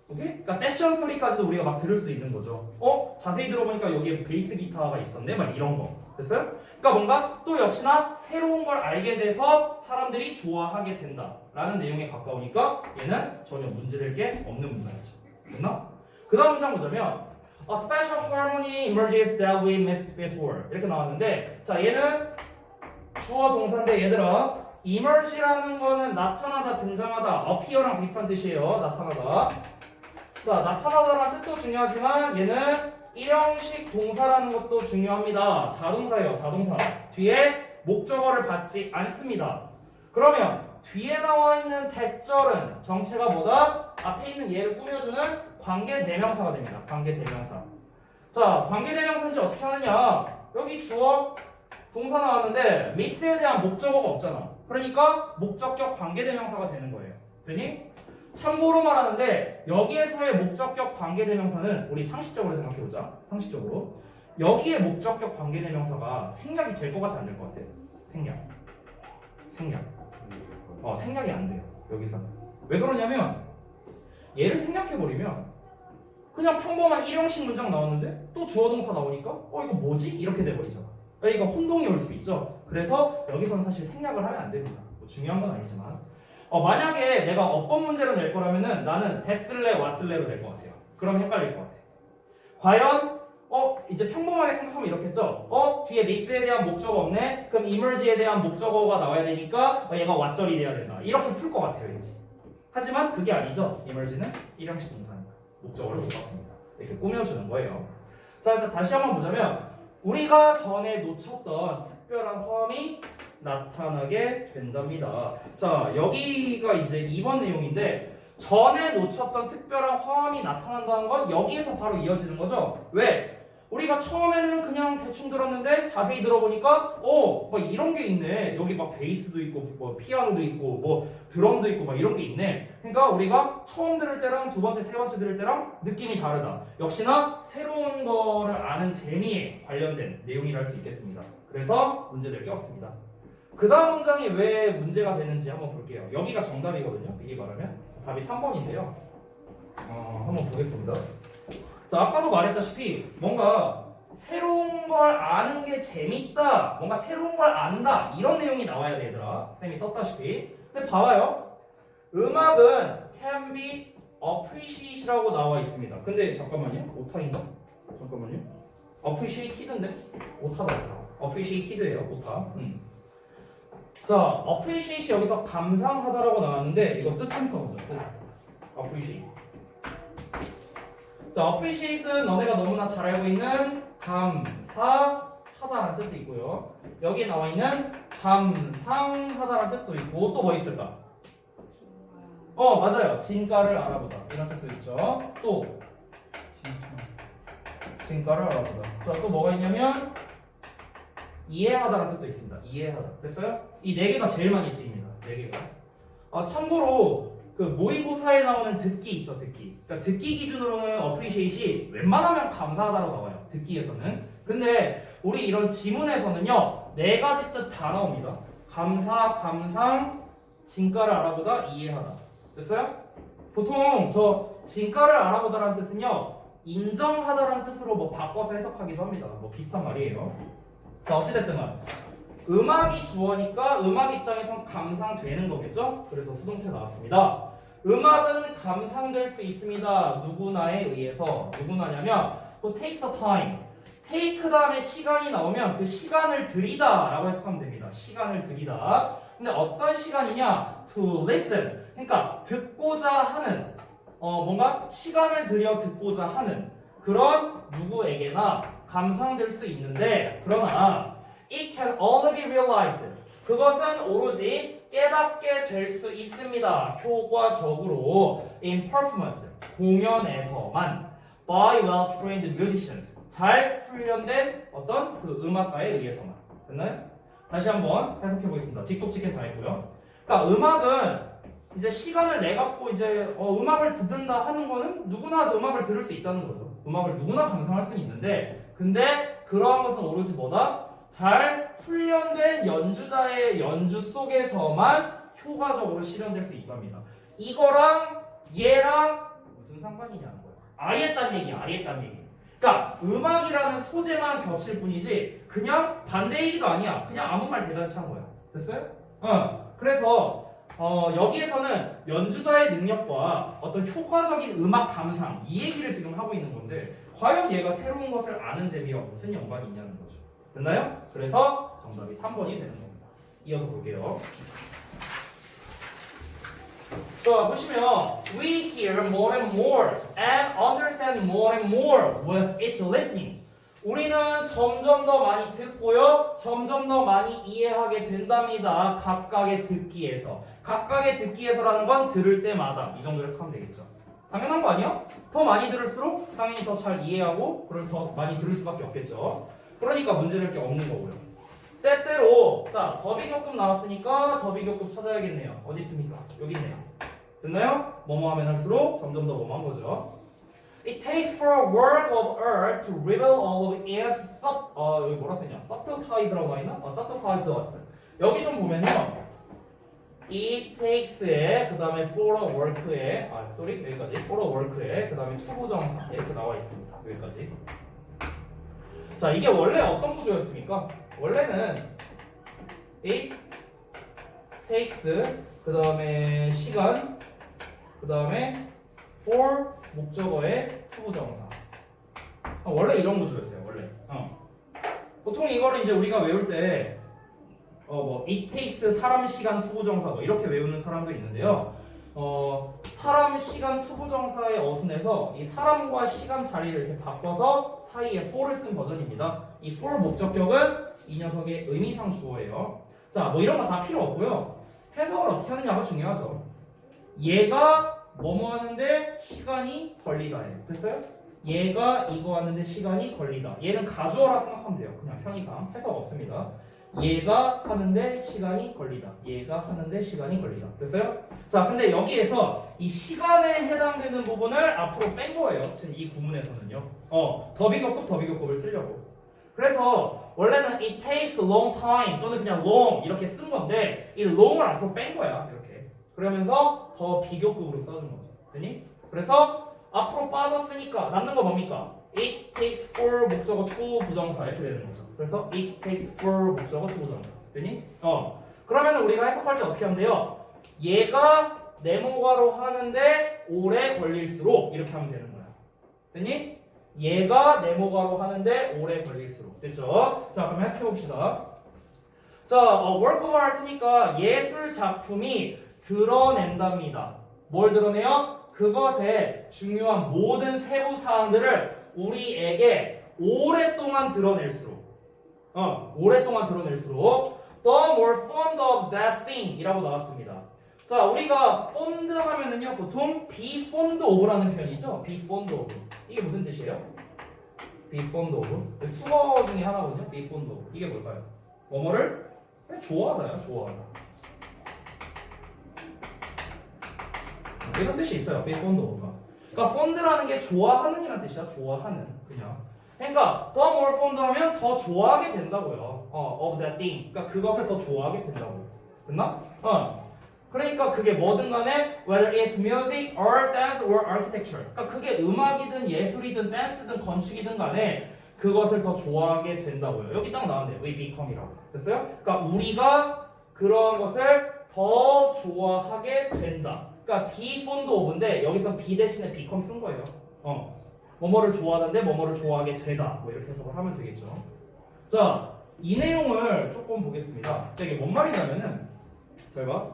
Speaker 1: 오케이? 그러니까 세션 소리까지도 우리가 막 들을 수 있는 거죠. 자세히 들어보니까 여기에 베이스 기타가 있었네. 막 이런 거. 됐어요? 그러니까 뭔가 또 역시나 새로운 걸 알게 돼서 사람들이 좋아하게 된다라는 내용에 가까우니까 얘는 전혀 문제될 게 없는 문장이죠. 됐나? 그 다음 문장 보자면 A special harmony emerges that we missed before 이렇게 나왔는데 자 얘는 주어 동사인데 얘들아 emerge라는 거는 나타나다, 등장하다, appear랑 비슷한 뜻이에요. 나타나다. 자 나타나다라는 뜻도 중요하지만 얘는 일형식 동사라는 것도 중요합니다. 자동사예요. 자동사. 뒤에 목적어를 받지 않습니다. 그러면 뒤에 나와 있는 대절은 정체가 뭐다? 앞에 있는 얘를 꾸며주는 관계대명사가 됩니다. 관계대명사. 자, 관계대명사인지 어떻게 하느냐? 여기 주어, 동사 나왔는데 miss에 대한 목적어가 없잖아. 그러니까 목적격 관계대명사가 되는 거예요. 되니? 참고로 말하는데 여기에서의 목적격 관계대명사는 우리 상식적으로 생각해보자. 상식적으로 여기에 목적격 관계대명사가 생략이 될 것 같아 안 될 것 같아? 생략 생략이 안 돼요 여기서는. 왜 그러냐면 얘를 생략해버리면 그냥 평범한 일형식 문장 나왔는데 또 주어 동사 나오니까 이거 뭐지? 이렇게 돼버리잖아. 그러니까 혼동이 올 수 있죠. 그래서 여기서는 사실 생략을 하면 안 됩니다. 뭐 중요한 건 아니지만 만약에 내가 어법 문제로 낼 거라면은 나는 됐을래 왔을래로 낼 것 같아요. 그럼 헷갈릴 것 같아. 과연 이제 평범하게 생각하면 이렇겠죠. 뒤에 miss에 대한 목적어 없네. 그럼 emerge에 대한 목적어가 나와야 되니까 얘가 what절이 돼야 된다. 이렇게 풀 것 같아요, 왠지. 하지만 그게 아니죠. emerge는 일형식 동사니까 목적어를 못 봤습니다. 이렇게 꾸며주는 거예요. 자, 그래서 다시 한번 보자면 우리가 전에 놓쳤던 특별한 화음이 나타나게 된답니다. 자, 여기가 이제 2번 내용인데 전에 놓쳤던 특별한 화음이 나타난다는 건 여기에서 바로 이어지는 거죠. 왜? 우리가 처음에는 그냥 대충 들었는데 자세히 들어보니까 막 이런 게 있네. 여기 막 베이스도 있고 뭐 피아노도 있고 뭐 드럼도 있고 막 이런 게 있네. 그러니까 우리가 처음 들을 때랑 두 번째, 세 번째 들을 때랑 느낌이 다르다. 역시나 새로운 거를 아는 재미에 관련된 내용이라 할 수 있겠습니다. 그래서 문제될 게 없습니다. 그 다음 문장이 왜 문제가 되는지 한번 볼게요. 여기가 정답이거든요. 이게 말하면 답이 3번인데요. 한번 보겠습니다. 자, 아까도 말했다시피 뭔가 새로운 걸 아는 게 재밌다, 뭔가 새로운 걸 안다 이런 내용이 나와야 돼 얘들아. 쌤이 썼다시피. 근데 봐봐요. 음악은 can be appreciated라고 나와 있습니다. 근데 잠깐만요. 오타인가? 잠깐만요. appreciated인데? 오타다. appreciated예요. 오타. 자, appreciate 여기서 감상하다라고 나왔는데 이거 뜻 좀 써보자. 뜻. appreciate. 자, appreciate는 너네가 너무나 잘 알고 있는 감사하다라는 뜻도 있고요. 여기에 나와 있는 감상하다라는 뜻도 있고 또 뭐 있을까? 맞아요. 진가를 알아보다 이런 뜻도 있죠. 또 진가를 알아보다. 자, 또 뭐가 있냐면 이해하다라는 뜻도 있습니다. 이해하다. 됐어요? 이 네 개가 제일 많이 쓰입니다. 네 개가. 참고로 그 모의고사에 나오는 듣기 있죠, 듣기. 그러니까 듣기 기준으로는 appreciate이 웬만하면 감사하다로 나와요. 듣기에서는. 근데 우리 이런 지문에서는요, 네 가지 뜻 다 나옵니다. 감사, 감상, 진가를 알아보다, 이해하다. 됐어요? 보통 저 진가를 알아보다라는 뜻은요, 인정하다라는 뜻으로 뭐 바꿔서 해석하기도 합니다. 뭐 비슷한 말이에요. 자, 어찌됐든 간 음악이 주어니까 음악 입장에선 감상되는 거겠죠? 그래서 수동태 나왔습니다. 음악은 감상될 수 있습니다. 누구나에 의해서. 누구나냐면 takes the time. take 다음에 시간이 나오면 그 시간을 들이다 라고 해석하면 됩니다. 시간을 들이다. 근데 어떤 시간이냐? to listen. 그러니까 듣고자 하는 뭔가 시간을 들여 듣고자 하는 그런 누구에게나 감상될 수 있는데 그러나 it can only be realized. 그것은 오로지 깨닫게 될 수 있습니다. 효과적으로 in performance. 공연에서만 by well-trained musicians. 잘 훈련된 어떤 그 음악가에 의해서만. 됐나요? 다시 한번 해석해 보겠습니다. 직독직행 다 했고요. 그러니까 음악은 이제 시간을 내 갖고 이제 음악을 듣는다 하는 거는 누구나 음악을 들을 수 있다는 거죠. 음악을 누구나 감상할 수는 있는데 근데 그러한 것은 오로지 뭐다? 잘 훈련된 연주자의 연주 속에서만 효과적으로 실현될 수 있답니다. 이거랑 얘랑 무슨 상관이냐는 거예요. 아예 딴 얘기야. 아예 딴 얘기. 그러니까 음악이라는 소재만 겹칠 뿐이지 그냥 반대 얘기도 아니야. 그냥 아무 말 대잔치 한 거야. 됐어요? 그래서 여기에서는 연주자의 능력과 어떤 효과적인 음악 감상 이 얘기를 지금 하고 있는 건데 과연 얘가 새로운 것을 아는 재미와 무슨 연관이 있냐는 거죠. 됐나요? 그래서 정답이 3번이 되는 겁니다. 이어서 볼게요. 자, 보시면 we hear more and more and understand more and more with each listening. 우리는 점점 더 많이 듣고요. 점점 더 많이 이해하게 된답니다. 각각의 듣기에서. 각각의 듣기에서라는 건 들을 때마다. 이 정도로 해석하면 되겠죠. 당연한 거 아니야? 더 많이 들을수록 당연히 더 잘 이해하고 그럼 더 많이 들을 수밖에 없겠죠. 그러니까 문제될 게 없는 거고요. 때때로 자 더비교급 나왔으니까 더비교급 찾아야겠네요. 어디 있습니까? 여기 있네요. 됐나요? 뭐뭐 하면 할수록 점점 더 뭐뭐한 거죠. It takes for a work of art to reveal all of its 여기 뭐라 쓰냐? subtleities라고 나와있나? subtleties 왔어요. 여기 좀 보면요. It takes에 그 다음에 for a work에 여기까지 for a work에 그 다음에 투부정사 이렇게 나와 있습니다. 여기까지. 자 이게 원래 어떤 구조였습니까? 원래는 it takes 그 다음에 시간 그 다음에 for 목적어의 투부정사. 원래 이런 구조였어요. 원래. 보통 이거를 이제 우리가 외울 때 뭐 it takes 사람 시간 투부정사 뭐 이렇게 외우는 사람도 있는데요. 사람 시간 투부정사의 어순에서 이 사람과 시간 자리를 이렇게 바꿔서 사이에 for를 쓴 버전입니다. 이 for 목적격은 이 녀석의 의미상 주어예요. 자, 뭐 이런 거 다 필요 없고요. 해석을 어떻게 하느냐가 중요하죠. 얘가 뭐뭐 하는데 시간이 걸리다예요. 됐어요? 얘가 이거 하는데 시간이 걸리다. 얘는 가주어라 생각하면 돼요. 그냥 편의상 해석 없습니다. 얘가 하는데 시간이 걸리다. 얘가 하는데 시간이 걸리다. 됐어요? 자, 근데 여기에서 이 시간에 해당되는 부분을 앞으로 뺀 거예요. 지금 이 구문에서는요. 더비교급을 쓰려고. 그래서 원래는 it takes a long time 또는 그냥 long 이렇게 쓴 건데 이 long을 앞으로 뺀 거야. 이렇게. 그러면서 더 비교급으로 써준 거죠. 됐니? 그래서 앞으로 빠졌으니까 남는 거 뭡니까? It takes for 목적어 to 부정사 이렇게 되는 거죠. 그래서 it takes for 목적어 to 부정사. 됐니? 그러면 우리가 해석할 때 어떻게 하면 돼요? 얘가 네모가로 하는데 오래 걸릴수록 이렇게 하면 되는 거야. 됐니? 얘가 네모가로 하는데 오래 걸릴수록. 됐죠? 자, 그럼 해석해 봅시다. 자, work of art니까 예술 작품이 드러낸답니다. 뭘 드러내요? 그것의 중요한 모든 세부 사항들을 우리에게 오랫동안 드러낼수록 the more fond of that thing 이라고 나왔습니다. 자, 우리가 fond 하면은요 보통 be fond of라는 표현이 있죠. be fond of 이게 무슨 뜻이에요? be fond of 수거 중에 하나거든요. be fond of 이게 뭘까요? 뭐뭐를 좋아하다요. 좋아하다. 이런 뜻이 있어요. be fond of가. 그러니까 fond라는 게 좋아하는 이란 뜻이야. 좋아하는 그냥. 그러니까 the more fond 하면 더 좋아하게 된다고요. of that thing. 그러니까 그것을 더 좋아하게 된다고. 됐나? 그러니까 그게 뭐든 간에 whether it's music or dance or architecture. 그러니까 그게 음악이든 예술이든 댄스든 건축이든 간에 그것을 더 좋아하게 된다고요. 여기 딱 나왔네요. we become이라고. 됐어요? 그러니까 우리가 그런 것을 더 좋아하게 된다. 그러니까 be fond of인데 여기서 be 대신에 become 쓴 거예요. 뭐뭐를 좋아하는데 뭐뭐를 좋아하게 되다. 뭐 이렇게 해석을 하면 되겠죠. 자, 이 내용을 조금 보겠습니다. 이게 뭔 말이냐면은 잘 봐.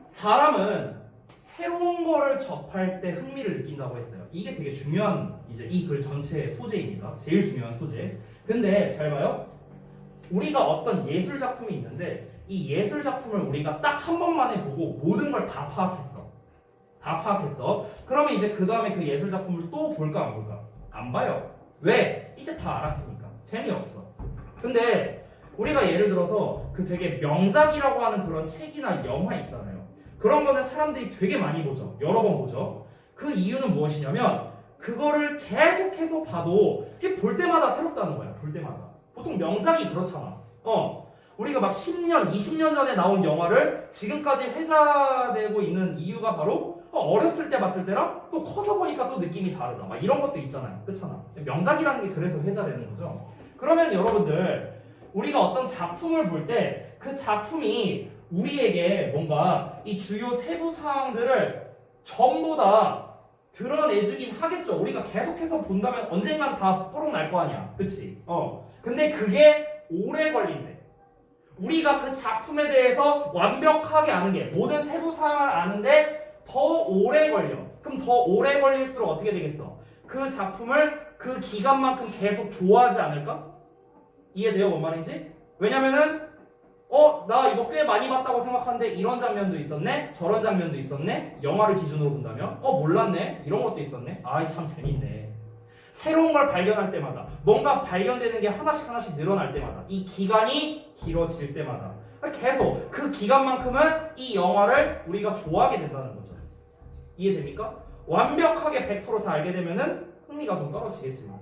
Speaker 1: 사람은 새로운 거를 접할 때 흥미를 느낀다고 했어요. 이게 되게 중요한 이제 이 글 전체의 소재입니다. 제일 중요한 소재. 근데 잘 봐요. 우리가 어떤 예술 작품이 있는데 이 예술 작품을 우리가 딱 한 번만에 보고 모든 걸 다 파악했어. 그러면 이제 그 다음에 그 예술 작품을 또 볼까 안 볼까? 안 봐요. 왜? 이제 다 알았으니까. 재미없어. 근데 우리가 예를 들어서 그 되게 명작이라고 하는 그런 책이나 영화 있잖아요. 그런 거는 사람들이 되게 많이 보죠. 여러 번 보죠. 그 이유는 무엇이냐면 그거를 계속해서 봐도 이게 볼 때마다 새롭다는 거야. 볼 때마다. 보통 명작이 그렇잖아. 우리가 막 10년, 20년 전에 나온 영화를 지금까지 회자되고 있는 이유가 바로 어렸을 때 봤을 때랑 또 커서 보니까 또 느낌이 다르다. 막 이런 것도 있잖아요. 그렇잖아. 명작이라는 게 그래서 회자되는 거죠. 그러면 여러분들 우리가 어떤 작품을 볼 때 그 작품이 우리에게 뭔가 이 주요 세부 사항들을 전부 다 드러내주긴 하겠죠. 우리가 계속해서 본다면 언젠간 다 뽀록 날 거 아니야. 그치? 근데 그게 오래 걸린대. 우리가 그 작품에 대해서 완벽하게 아는 게 모든 세부 사항을 아는데 더 오래 걸려. 그럼 더 오래 걸릴수록 어떻게 되겠어? 그 작품을 그 기간만큼 계속 좋아하지 않을까? 이해돼요? 뭔 말인지? 왜냐면은 나 이거 꽤 많이 봤다고 생각하는데 이런 장면도 있었네? 저런 장면도 있었네? 영화를 기준으로 본다면? 몰랐네? 이런 것도 있었네? 아이 참 재밌네. 새로운 걸 발견할 때마다 뭔가 발견되는 게 하나씩 늘어날 때마다 이 기간이 길어질 때마다 계속 그 기간만큼은 이 영화를 우리가 좋아하게 된다는 거죠. 이해됩니까? 완벽하게 100% 다 알게 되면은 흥미가 좀 떨어지겠지만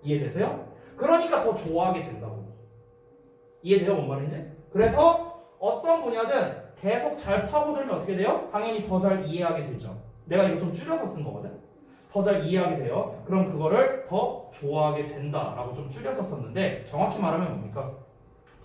Speaker 1: 이해되세요? 그러니까 더 좋아하게 된다고. 이해돼요? 뭔 말인지? 그래서 어떤 분야든 계속 잘 파고들면 어떻게 돼요? 당연히 더 잘 이해하게 되죠. 내가 이거 좀 줄여서 쓴 거거든? 더 잘 이해하게 돼요. 그럼 그거를 더 좋아하게 된다라고 좀 줄여서 썼는데 정확히 말하면 뭡니까?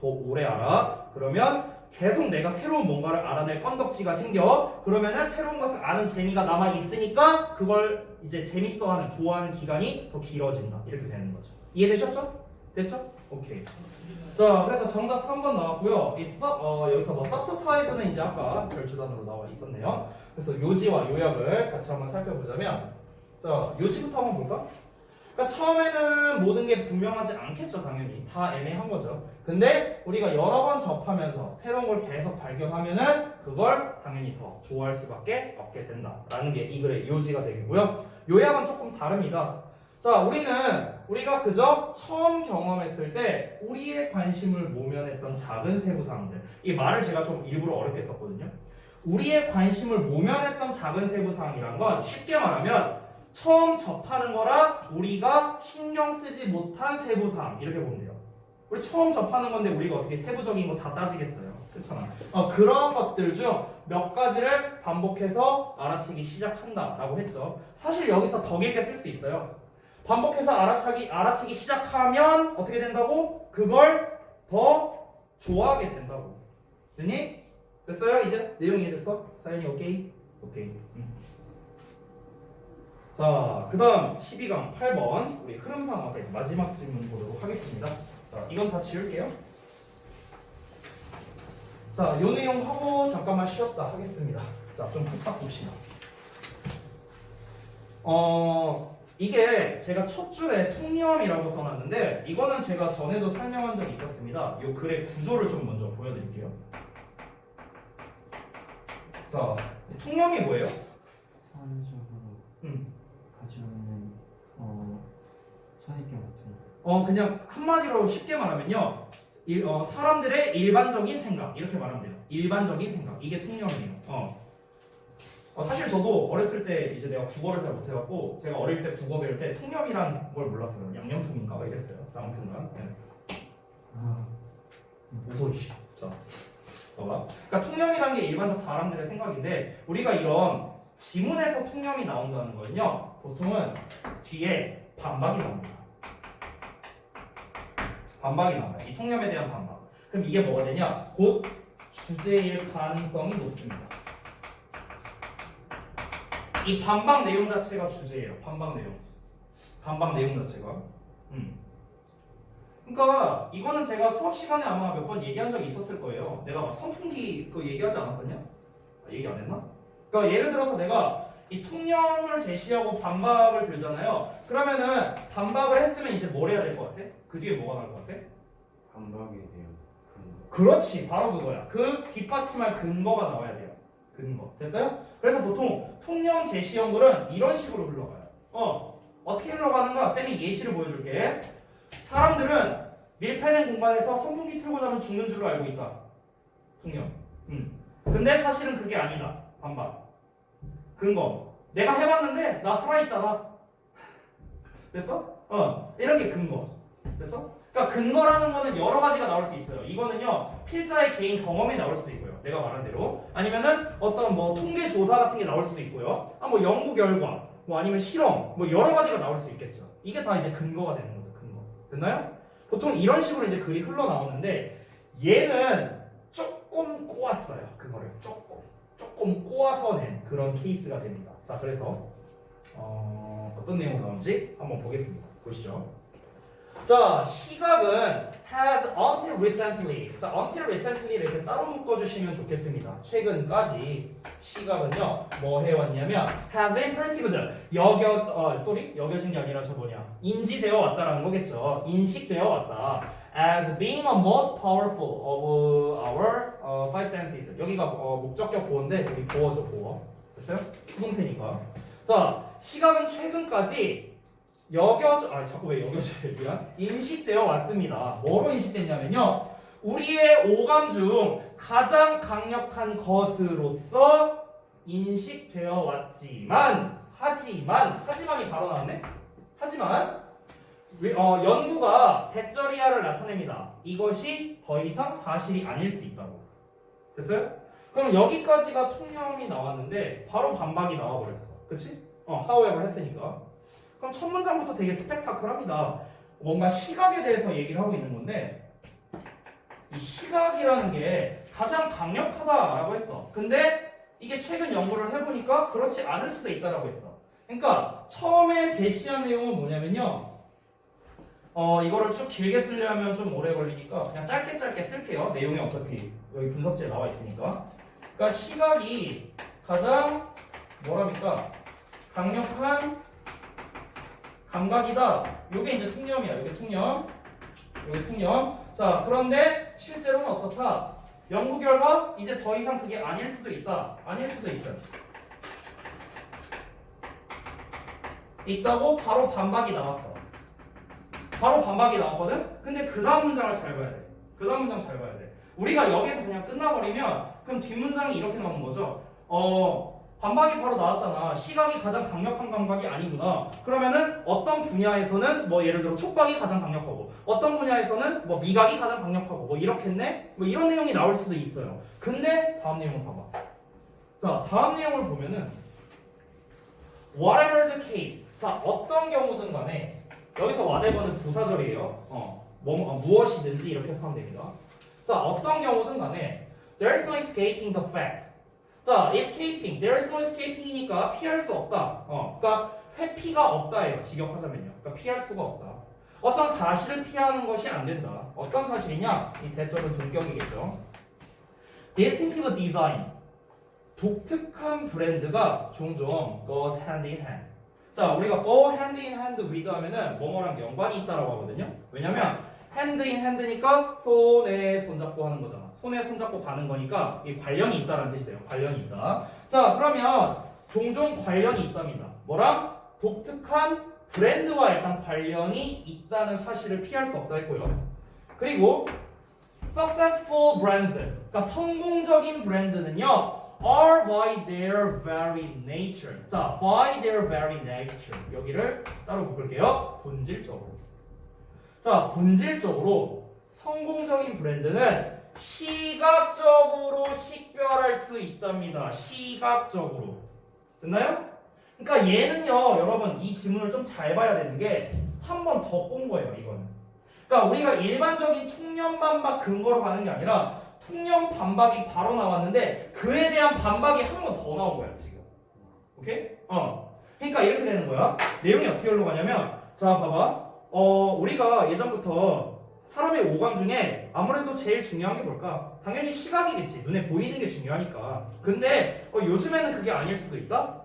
Speaker 1: 더 오래 알아. 그러면 계속 내가 새로운 뭔가를 알아낼 건덕지가 생겨. 그러면은 새로운 것을 아는 재미가 남아 있으니까 그걸 이제 재밌어하는, 좋아하는 기간이 더 길어진다. 이렇게 되는 거죠. 이해되셨죠? 됐죠? 오케이. 자, 그래서 정답 3번 나왔고요. 여기서 뭐 서브타이즈는 이제 아까 별주단으로 나와 있었네요. 그래서 요지와 요약을 같이 한번 살펴보자면, 자, 요지부터 한번 볼까? 그러니까 처음에는 모든 게 분명하지 않겠죠, 당연히. 다 애매한 거죠. 근데 우리가 여러 번 접하면서 새로운 걸 계속 발견하면은 그걸 당연히 더 좋아할 수밖에 없게 된다라는 게 이 글의 요지가 되겠고요. 요약은 조금 다릅니다. 자, 우리가 그저 처음 경험했을 때 우리의 관심을 모면했던 작은 세부사항들. 이 말을 제가 좀 일부러 어렵게 썼거든요. 우리의 관심을 모면했던 작은 세부사항이란 건 쉽게 말하면 처음 접하는 거라 우리가 신경 쓰지 못한 세부사항 이렇게 보면 돼요. 우리 처음 접하는 건데 우리가 어떻게 세부적인 거 다 따지겠어요? 그렇잖아. 그런 것들 중 몇 가지를 반복해서 알아채기 시작한다라고 했죠. 사실 여기서 더 길게 쓸 수 있어요. 반복해서 알아채기 시작하면 어떻게 된다고? 그걸 더 좋아하게 된다고. 됐니? 됐어요? 이제 내용 이해됐어? 사연이 오케이? 오케이. 자, 그 다음 12강 8번 우리 흐름상 어색 마지막 질문 보도록 하겠습니다. 자, 이건 다 지울게요. 자, 요 내용 하고 잠깐만 쉬었다 하겠습니다. 자, 좀 후딱 봅시다. 이게 제가 첫 줄에 통념이라고 써놨는데 이거는 제가 전에도 설명한 적이 있었습니다. 요 글의 구조를 좀 먼저 보여드릴게요. 자, 통념이 뭐예요?
Speaker 2: 사회적으로 가지고 있는 선입견 같은
Speaker 1: 그냥 한마디로 쉽게 말하면요. 사람들의 일반적인 생각 이렇게 말하면 돼요. 일반적인 생각 이게 통념이에요. 사실 저도 어렸을 때 이제 내가 국어를 잘 못해갖고 제가 어릴 때 국어 배울 때 통념이란 걸 몰랐어요. 양념통인가 막 이랬어요. 아무튼간 무소리. 자, 봐봐. 그러니까 통념이란 게 일반적 사람들의 생각인데 우리가 이런 지문에서 통념이 나온다는 거는요. 보통은 뒤에 반박이 나옵니다. 반박이 나와요. 이 통념에 대한 반박. 그럼 이게 뭐가 되냐? 곧 주제일 가능성이 높습니다. 이 반박 내용 자체가 주제예요. 반박 내용 자체가. 그러니까 이거는 제가 수업 시간에 아마 몇 번 얘기한 적이 있었을 거예요. 내가 막 선풍기 그거 얘기하지 않았었냐? 얘기 안 했나? 그러니까 예를 들어서 내가 이 통념을 제시하고 반박을 들잖아요. 그러면은 반박을 했으면 이제 뭘 해야 될 것 같아? 그 뒤에 뭐가 나올 것 같아?
Speaker 3: 반박에 대한 근거.
Speaker 1: 그렇지, 바로 그거야. 그 뒷받침할 근거가 나와야 돼요. 근거. 됐어요? 그래서 보통 통념 제시형들은 이런 식으로 흘러가요. 어떻게 흘러가는가? 쌤이 예시를 보여줄게. 사람들은 밀폐된 공간에서 선풍기 틀고 자면 죽는 줄로 알고 있다. 통념. 근데 사실은 그게 아니다. 반박. 근거. 내가 해봤는데 나 살아있잖아. 됐어? 이런 게 근거. 됐어? 그러니까 근거라는 거는 여러 가지가 나올 수 있어요. 이거는요 필자의 개인 경험이 나올 수도 있고요. 내가 말한 대로 아니면은 어떤 뭐 통계 조사 같은 게 나올 수도 있고요. 뭐 연구 결과, 뭐 아니면 실험, 뭐 여러 가지가 나올 수 있겠죠. 이게 다 이제 근거가 되는 거죠. 근거. 됐나요? 보통 이런 식으로 이제 글이 흘러 나오는데 얘는 조금 꼬았어요. 그거를 조금 꼬아서 낸 그런 케이스가 됩니다. 자, 그래서 어떤 내용이 나오는지 한번 보겠습니다. 보시죠. 자, 시각은 has until recently. 자, until recently 이렇게 따로 묶어주시면 좋겠습니다. 최근까지 시각은요, 뭐 해왔냐면 has been perceived. 여겨진 게 아니라 저 뭐냐? 인지되어 왔다라는 거겠죠. 인식되어 왔다. as being a most powerful of our five senses. 여기가 목적격 보어인데 여기 보어죠, 보어. 됐어요? 수동태니까. 자, 시각은 최근까지 자꾸 왜 여겨져야 인식되어 왔습니다. 뭐로 인식됐냐면요. 우리의 오감 중 가장 강력한 것으로서 인식되어 하지만이 바로 나왔네. 하지만 연구가 대절이야를 나타냅니다. 이것이 더 이상 사실이 아닐 수 있다고. 됐어요? 그럼 여기까지가 통념이 나왔는데 바로 반박이 나와버렸어. 그치? however 했으니까. 그럼 첫 문장부터 되게 스펙타클합니다. 뭔가 시각에 대해서 얘기를 하고 있는 건데 이 시각이라는 게 가장 강력하다라고 했어. 근데 이게 최근 연구를 해보니까 그렇지 않을 수도 있다라고 했어. 그러니까 처음에 제시한 내용은 뭐냐면요. 이거를 쭉 길게 쓰려면 좀 오래 걸리니까 그냥 짧게 쓸게요. 내용이 어차피 여기 분석지에 나와 있으니까. 그러니까 시각이 가장 뭐랍니까? 강력한 감각이다. 요게 이제 통념이야. 요게 통념. 자, 그런데 실제로는 어떻다? 연구 결과 이제 더 이상 그게 아닐 수도 있다. 아닐 수도 있어요. 있다고 바로 반박이 나왔어. 바로 반박이 나왔거든? 근데 그 다음 문장을 잘 봐야 돼. 그 다음 문장 잘 봐야 돼. 우리가 여기서 그냥 끝나버리면 그럼 뒷문장이 이렇게 나오는 거죠. 반박이 바로 나왔잖아. 시각이 가장 강력한 감각이 아니구나. 그러면은 어떤 분야에서는 뭐 예를 들어 촉각이 가장 강력하고 어떤 분야에서는 뭐 미각이 가장 강력하고 뭐 이렇겠네? 뭐 이런 내용이 나올 수도 있어요. 근데 다음 내용을 봐봐. 자, 다음 내용을 보면은 whatever the case. 자, 어떤 경우든 간에 여기서 whatever는 부사절이에요. 무엇이든지 이렇게 해서 하면 됩니다. 자, 어떤 경우든 간에 there's no escaping the fact. 자, escaping, there's no escaping이니까 피할 수 없다. 그러니까 회피가 없다예요. 직역하자면요. 그러니까 피할 수가 없다. 어떤 사실을 피하는 것이 안 된다. 어떤 사실이냐? 이 대절은 동격이겠죠. distinctive design, 독특한 브랜드가 종종 goes hand in hand. 자, 우리가 go hand in hand with 하면은 뭐뭐랑 연관이 있다라고 하거든요. 왜냐면 hand in hand니까 손에 손잡고 하는 거잖아. 손에 손잡고 가는 거니까 이 관련이 있다라는 뜻이 돼요. 관련이 있다. 자, 그러면 종종 관련이 있답니다. 뭐랑? 독특한 브랜드와 일단 관련이 있다는 사실을 피할 수 없다 했고요. 그리고 successful brands, 그러니까 성공적인 브랜드는요, are by their very nature. 자, by their very nature. 여기를 따로 묶을게요. 본질적으로. 자, 본질적으로 성공적인 브랜드는 시각적으로 식별할 수 있답니다. 시각적으로. 됐나요? 그러니까 얘는요, 여러분 이 지문을 좀 잘 봐야 되는 게 한 번 더 본 거예요, 이거는. 그러니까 우리가 일반적인 통념 반박 근거로 가는 게 아니라 통념 반박이 바로 나왔는데 그에 대한 반박이 한 번 더 나온 거야, 지금. 오케이? 그러니까 이렇게 되는 거야. 내용이 어떻게 흘러가냐면, 자, 봐봐. 우리가 예전부터 사람의 오감 중에 아무래도 제일 중요한 게 뭘까? 당연히 시각이겠지. 눈에 보이는 게 중요하니까. 근데 요즘에는 그게 아닐 수도 있다?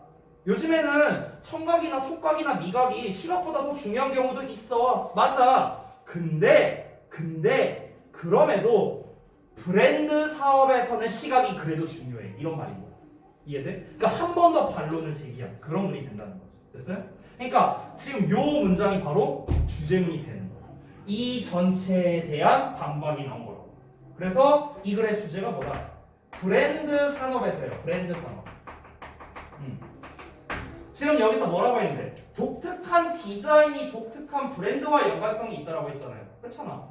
Speaker 1: 요즘에는 청각이나 촉각이나 미각이 시각보다 더 중요한 경우도 있어. 맞아. 근데 그럼에도 브랜드 사업에서는 시각이 그래도 중요해. 이런 말인 거야. 이해돼? 그러니까 한 번 더 반론을 제기한 그런 글이 된다는 거죠. 됐어요? 그러니까 지금 요 문장이 바로 주제문이 되는 거야. 이 전체에 대한 반박이 나온 거라고. 그래서 이 글의 주제가 뭐다? 브랜드 산업에서요. 브랜드 산업. 지금 여기서 뭐라고 했는데? 독특한 디자인이 독특한 브랜드와 연관성이 있다라고 했잖아요. 그렇잖아.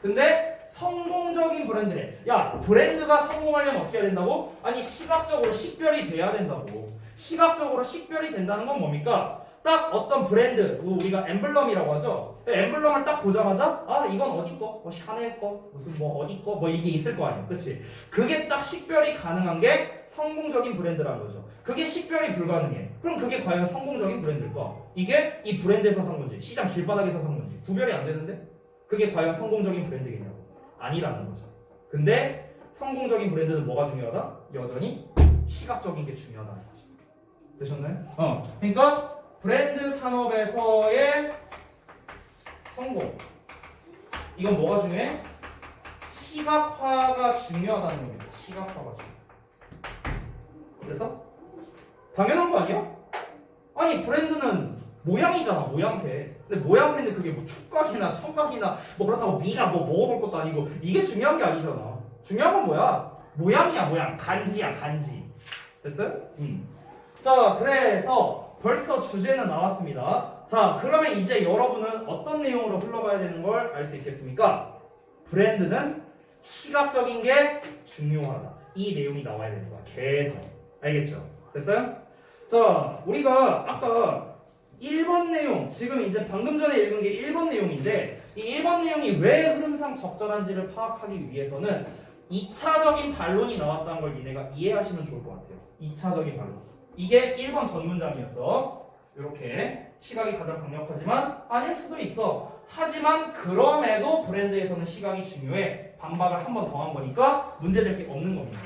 Speaker 1: 근데 성공적인 브랜드래. 야, 브랜드가 성공하려면 어떻게 해야 된다고? 아니, 시각적으로 식별이 돼야 된다고. 시각적으로 식별이 된다는 건 뭡니까? 딱 어떤 브랜드, 우리가 엠블럼이라고 하죠. 엠블럼을 딱 보자마자 아, 이건 어디 거? 뭐 샤넬 거? 무슨 뭐 어디 거? 뭐 이게 있을 거 아니에요. 그치? 그게 딱 식별이 가능한 게 성공적인 브랜드라는 거죠. 그게 식별이 불가능해. 그럼 그게 과연 성공적인 브랜드일까? 이게 이 브랜드에서 산 건지 시장 길바닥에서 산 건지 구별이 안 되는데? 그게 과연 성공적인 브랜드겠냐고? 아니라는 거죠. 근데 성공적인 브랜드는 뭐가 중요하다? 여전히 시각적인 게 중요하다는 거죠. 되셨나요? 그러니까 브랜드 산업에서의 성공. 이건 뭐가 중요해? 시각화가 중요하다는 겁니다. 시각화가 중요해. 그래서 당연한 거 아니야? 아니, 브랜드는 모양이잖아, 모양새. 근데 모양새인데 그게 뭐 촉각이나 청각이나 뭐 그렇다고 미나 뭐 먹어볼 것도 아니고 이게 중요한 게 아니잖아. 중요한 건 뭐야? 모양이야, 모양. 간지야, 간지. 됐어요? 자, 그래서 벌써 주제는 나왔습니다. 자, 그러면 이제 여러분은 어떤 내용으로 흘러가야 되는 걸 알 수 있겠습니까? 브랜드는 시각적인 게 중요하다. 이 내용이 나와야 되는 거야. 계속. 알겠죠? 됐어요? 자, 우리가 아까 1번 내용, 지금 이제 방금 전에 읽은 게 1번 내용인데 이 1번 내용이 왜 흐름상 적절한지를 파악하기 위해서는 2차적인 반론이 나왔다는 걸 니네가 이해하시면 좋을 것 같아요. 2차적인 반론. 이게 1번 전 문장이었어. 이렇게 시각이 가장 강력하지만 아닐 수도 있어. 하지만 그럼에도 브랜드에서는 시각이 중요해. 반박을 한 번 더 한 거니까 문제될 게 없는 겁니다.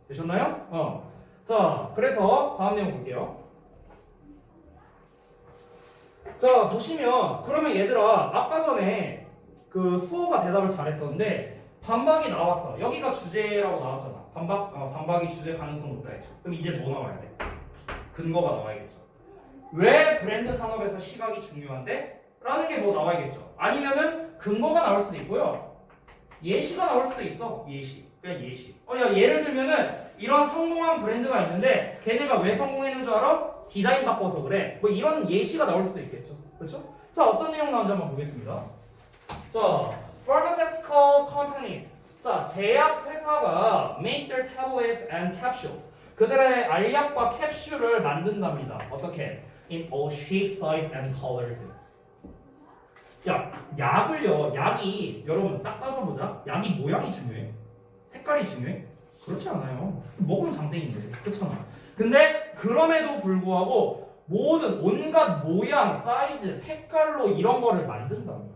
Speaker 1: 되셨나요? 자, 그래서 다음 내용 볼게요. 자, 보시면 그러면 얘들아 아까 전에 그 수호가 대답을 잘했었는데 반박이 나왔어. 여기가 주제라고 나왔잖아. 반박이 주제 가능성 높다 했죠. 그럼 이제 뭐 나와야 돼? 근거가 나와야겠죠. 왜 브랜드 산업에서 시각이 중요한데? 라는 게 뭐 나와야겠죠. 아니면은 근거가 나올 수도 있고요. 예시가 나올 수도 있어. 예시. 그냥 예시. 야, 예를 들면은 이런 성공한 브랜드가 있는데 걔네가 왜 성공했는 줄 알아? 디자인 바꿔서 그래. 뭐 이런 예시가 나올 수도 있겠죠. 그렇죠? 자, 어떤 내용 나오는지 한번 보겠습니다. 자, pharmaceutical companies. 자, 제약 회사가 make their tablets and capsules. 그들의 알약과 캡슐을 만든답니다. 어떻게? In all shapes, size, and colors. 야, 약을요. 약이 여러분 딱 따져보자. 약이 모양이 중요해? 색깔이 중요해? 그렇지 않아요. 먹으면 장땡인데. 그렇잖아. 근데 그럼에도 불구하고 모든 온갖 모양, 사이즈, 색깔로 이런 거를 만든답니다.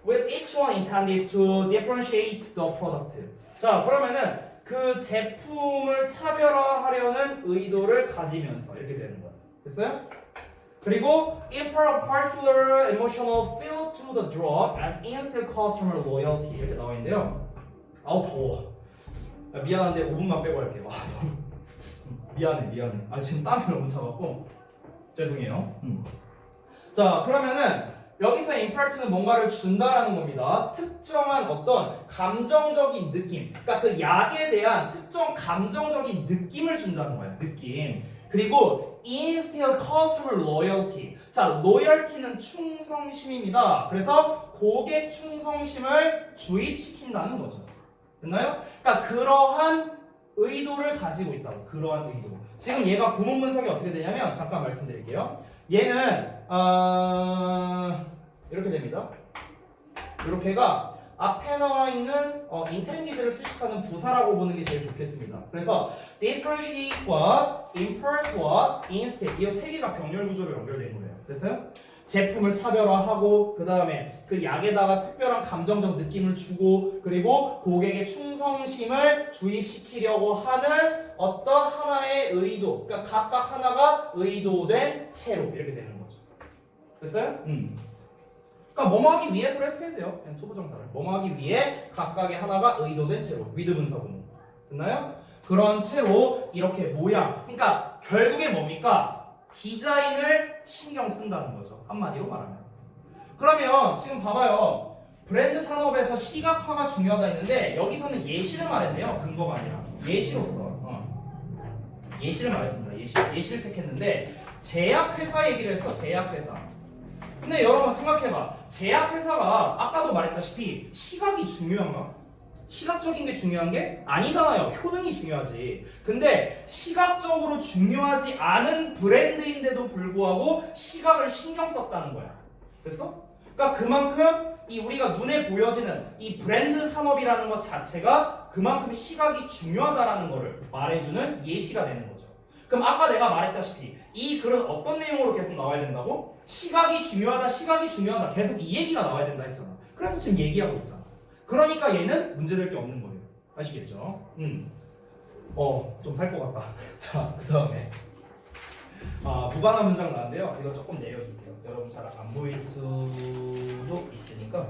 Speaker 1: With each one intended to differentiate the product. 자, 그러면은 그 제품을 차별화하려는 의도를 가지면서 이렇게 되는 거야. 됐어요? 그리고 impart a particular emotional feel to the drug and instill customer loyalty 이렇게 나와 있는데요. 아우 더워. 야, 미안한데 5분만 빼고 할게요. 미안해. 아 지금 땀이 너무 차갖고 죄송해요. 자, 그러면은 여기서 impart는 뭔가를 준다라는 겁니다. 특정한 어떤 감정적인 느낌, 그러니까 그 약에 대한 특정 감정적인 느낌을 준다는 거야. 느낌. 그리고 instill customer loyalty. 자, loyalty는 충성심입니다. 그래서 고객 충성심을 주입시킨다는 거죠. 됐나요? 그러니까 그러한 의도를 가지고 있다고. 그러한 의도. 지금 얘가 구문 분석이 어떻게 되냐면 잠깐 말씀드릴게요. 얘는 이렇게 됩니다. 이렇게가 앞에 나와 있는 intended를 수식하는 부사라고 보는 게 제일 좋겠습니다. 그래서 differentiate과 impart와 instead 이 세 개가 병렬 구조로 연결된 거예요. 됐어요? 제품을 차별화하고 그 다음에 그 약에다가 특별한 감정적 느낌을 주고 그리고 고객의 충성심을 주입시키려고 하는 어떤 하나의 의도, 그러니까 각각 하나가 의도된 채로 이렇게 되는 거죠. 됐어요? 그러니까 뭐뭐 하기 위해서로 해석해도 돼요. 그냥 투부정사를 뭐뭐 하기 위해 각각의 하나가 의도된 채로 with 분사구문. 됐나요? 그런 채로 이렇게 모양, 그러니까 결국에 뭡니까? 디자인을 신경 쓴다는 거죠. 한마디로 말하면. 그러면 지금 봐봐요. 브랜드 산업에서 시각화가 중요하다 했는데 여기서는 예시를 말했네요. 근거가 아니라 예시로서 예시를 말했습니다. 예시를 택했는데 제약회사 얘기를 했어. 제약회사. 근데 여러분 생각해봐. 제약회사가 아까도 말했다시피 시각이 중요한가? 시각적인 게 중요한 게 아니잖아요. 효능이 중요하지. 근데 시각적으로 중요하지 않은 브랜드인데도 불구하고 시각을 신경 썼다는 거야. 됐어? 그러니까 그만큼 이 우리가 눈에 보여지는 이 브랜드 산업이라는 것 자체가 그만큼 시각이 중요하다라는 거를 말해주는 예시가 되는 거죠. 그럼 아까 내가 말했다시피 이 글은 어떤 내용으로 계속 나와야 된다고? 시각이 중요하다. 계속 이 얘기가 나와야 된다 했잖아. 그래서 지금 얘기하고 있잖아. 그러니까 얘는 문제될 게 없는 거예요. 아시겠죠? 좀 살 것 같다. 자, 그 다음에 무관한 문장 나왔는데요. 이거 조금 내려줄게요. 여러분 잘 안 보일 수도 있으니까.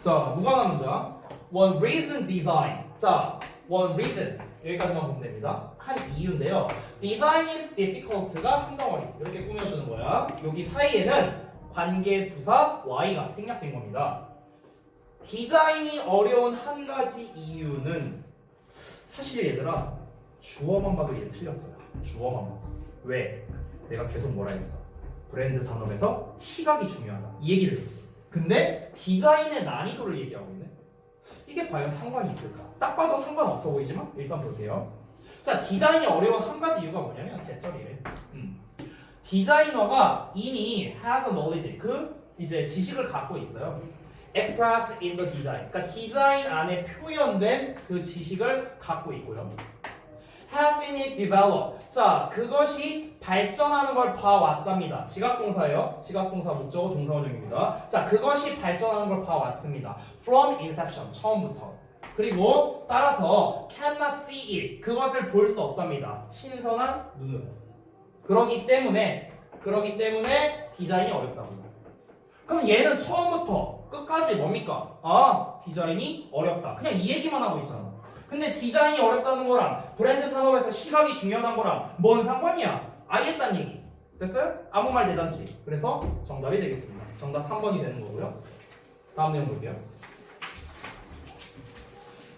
Speaker 1: 자, 무관한 문장. One reason design. 자, one reason. 여기까지만 보면 됩니다. 한 이유인데요. Design is difficult가 한 덩어리. 이렇게 꾸며주는 거야. 여기 사이에는 관계 부사 Y가 생략된 겁니다. 디자인이 어려운 한 가지 이유는 사실 얘들아 주어만 봐도 얘 틀렸어요. 주어만 봐도. 왜? 내가 계속 뭐라 했어? 브랜드 산업에서 시각이 중요하다. 이 얘기를 했지. 근데 디자인의 난이도를 얘기하고 있네. 이게 과연 상관이 있을까? 딱 봐도 상관없어 보이지만 일단 볼게요. 자, 디자인이 어려운 한 가지 이유가 뭐냐면 대절이래. 디자이너가 이미 has a knowledge, 이제 지식을 갖고 있어요. expressed in the design. 그러니까 디자인 안에 표현된 그 지식을 갖고 있고요. has seen it develop. 자, 그것이 발전하는 걸 봐왔답니다. 지각동사예요. 지각동사 목적어 동사원형입니다. 자, 그것이 발전하는 걸 봐왔습니다. From inception, 처음부터. 그리고 따라서 cannot see it. 그것을 볼 수 없답니다. 신선한 눈으로. 그러기 때문에 디자인이 어렵다고. 그럼 얘는 처음부터 끝까지 뭡니까? 디자인이 어렵다. 그냥 이 얘기만 하고 있잖아. 근데 디자인이 어렵다는 거랑 브랜드 산업에서 시각이 중요한 거랑 뭔 상관이야? 알겠다는 얘기. 됐어요? 아무 말 대잔치. 그래서 정답이 되겠습니다. 정답 3번이 되는 거고요. 다음 내용 볼게요.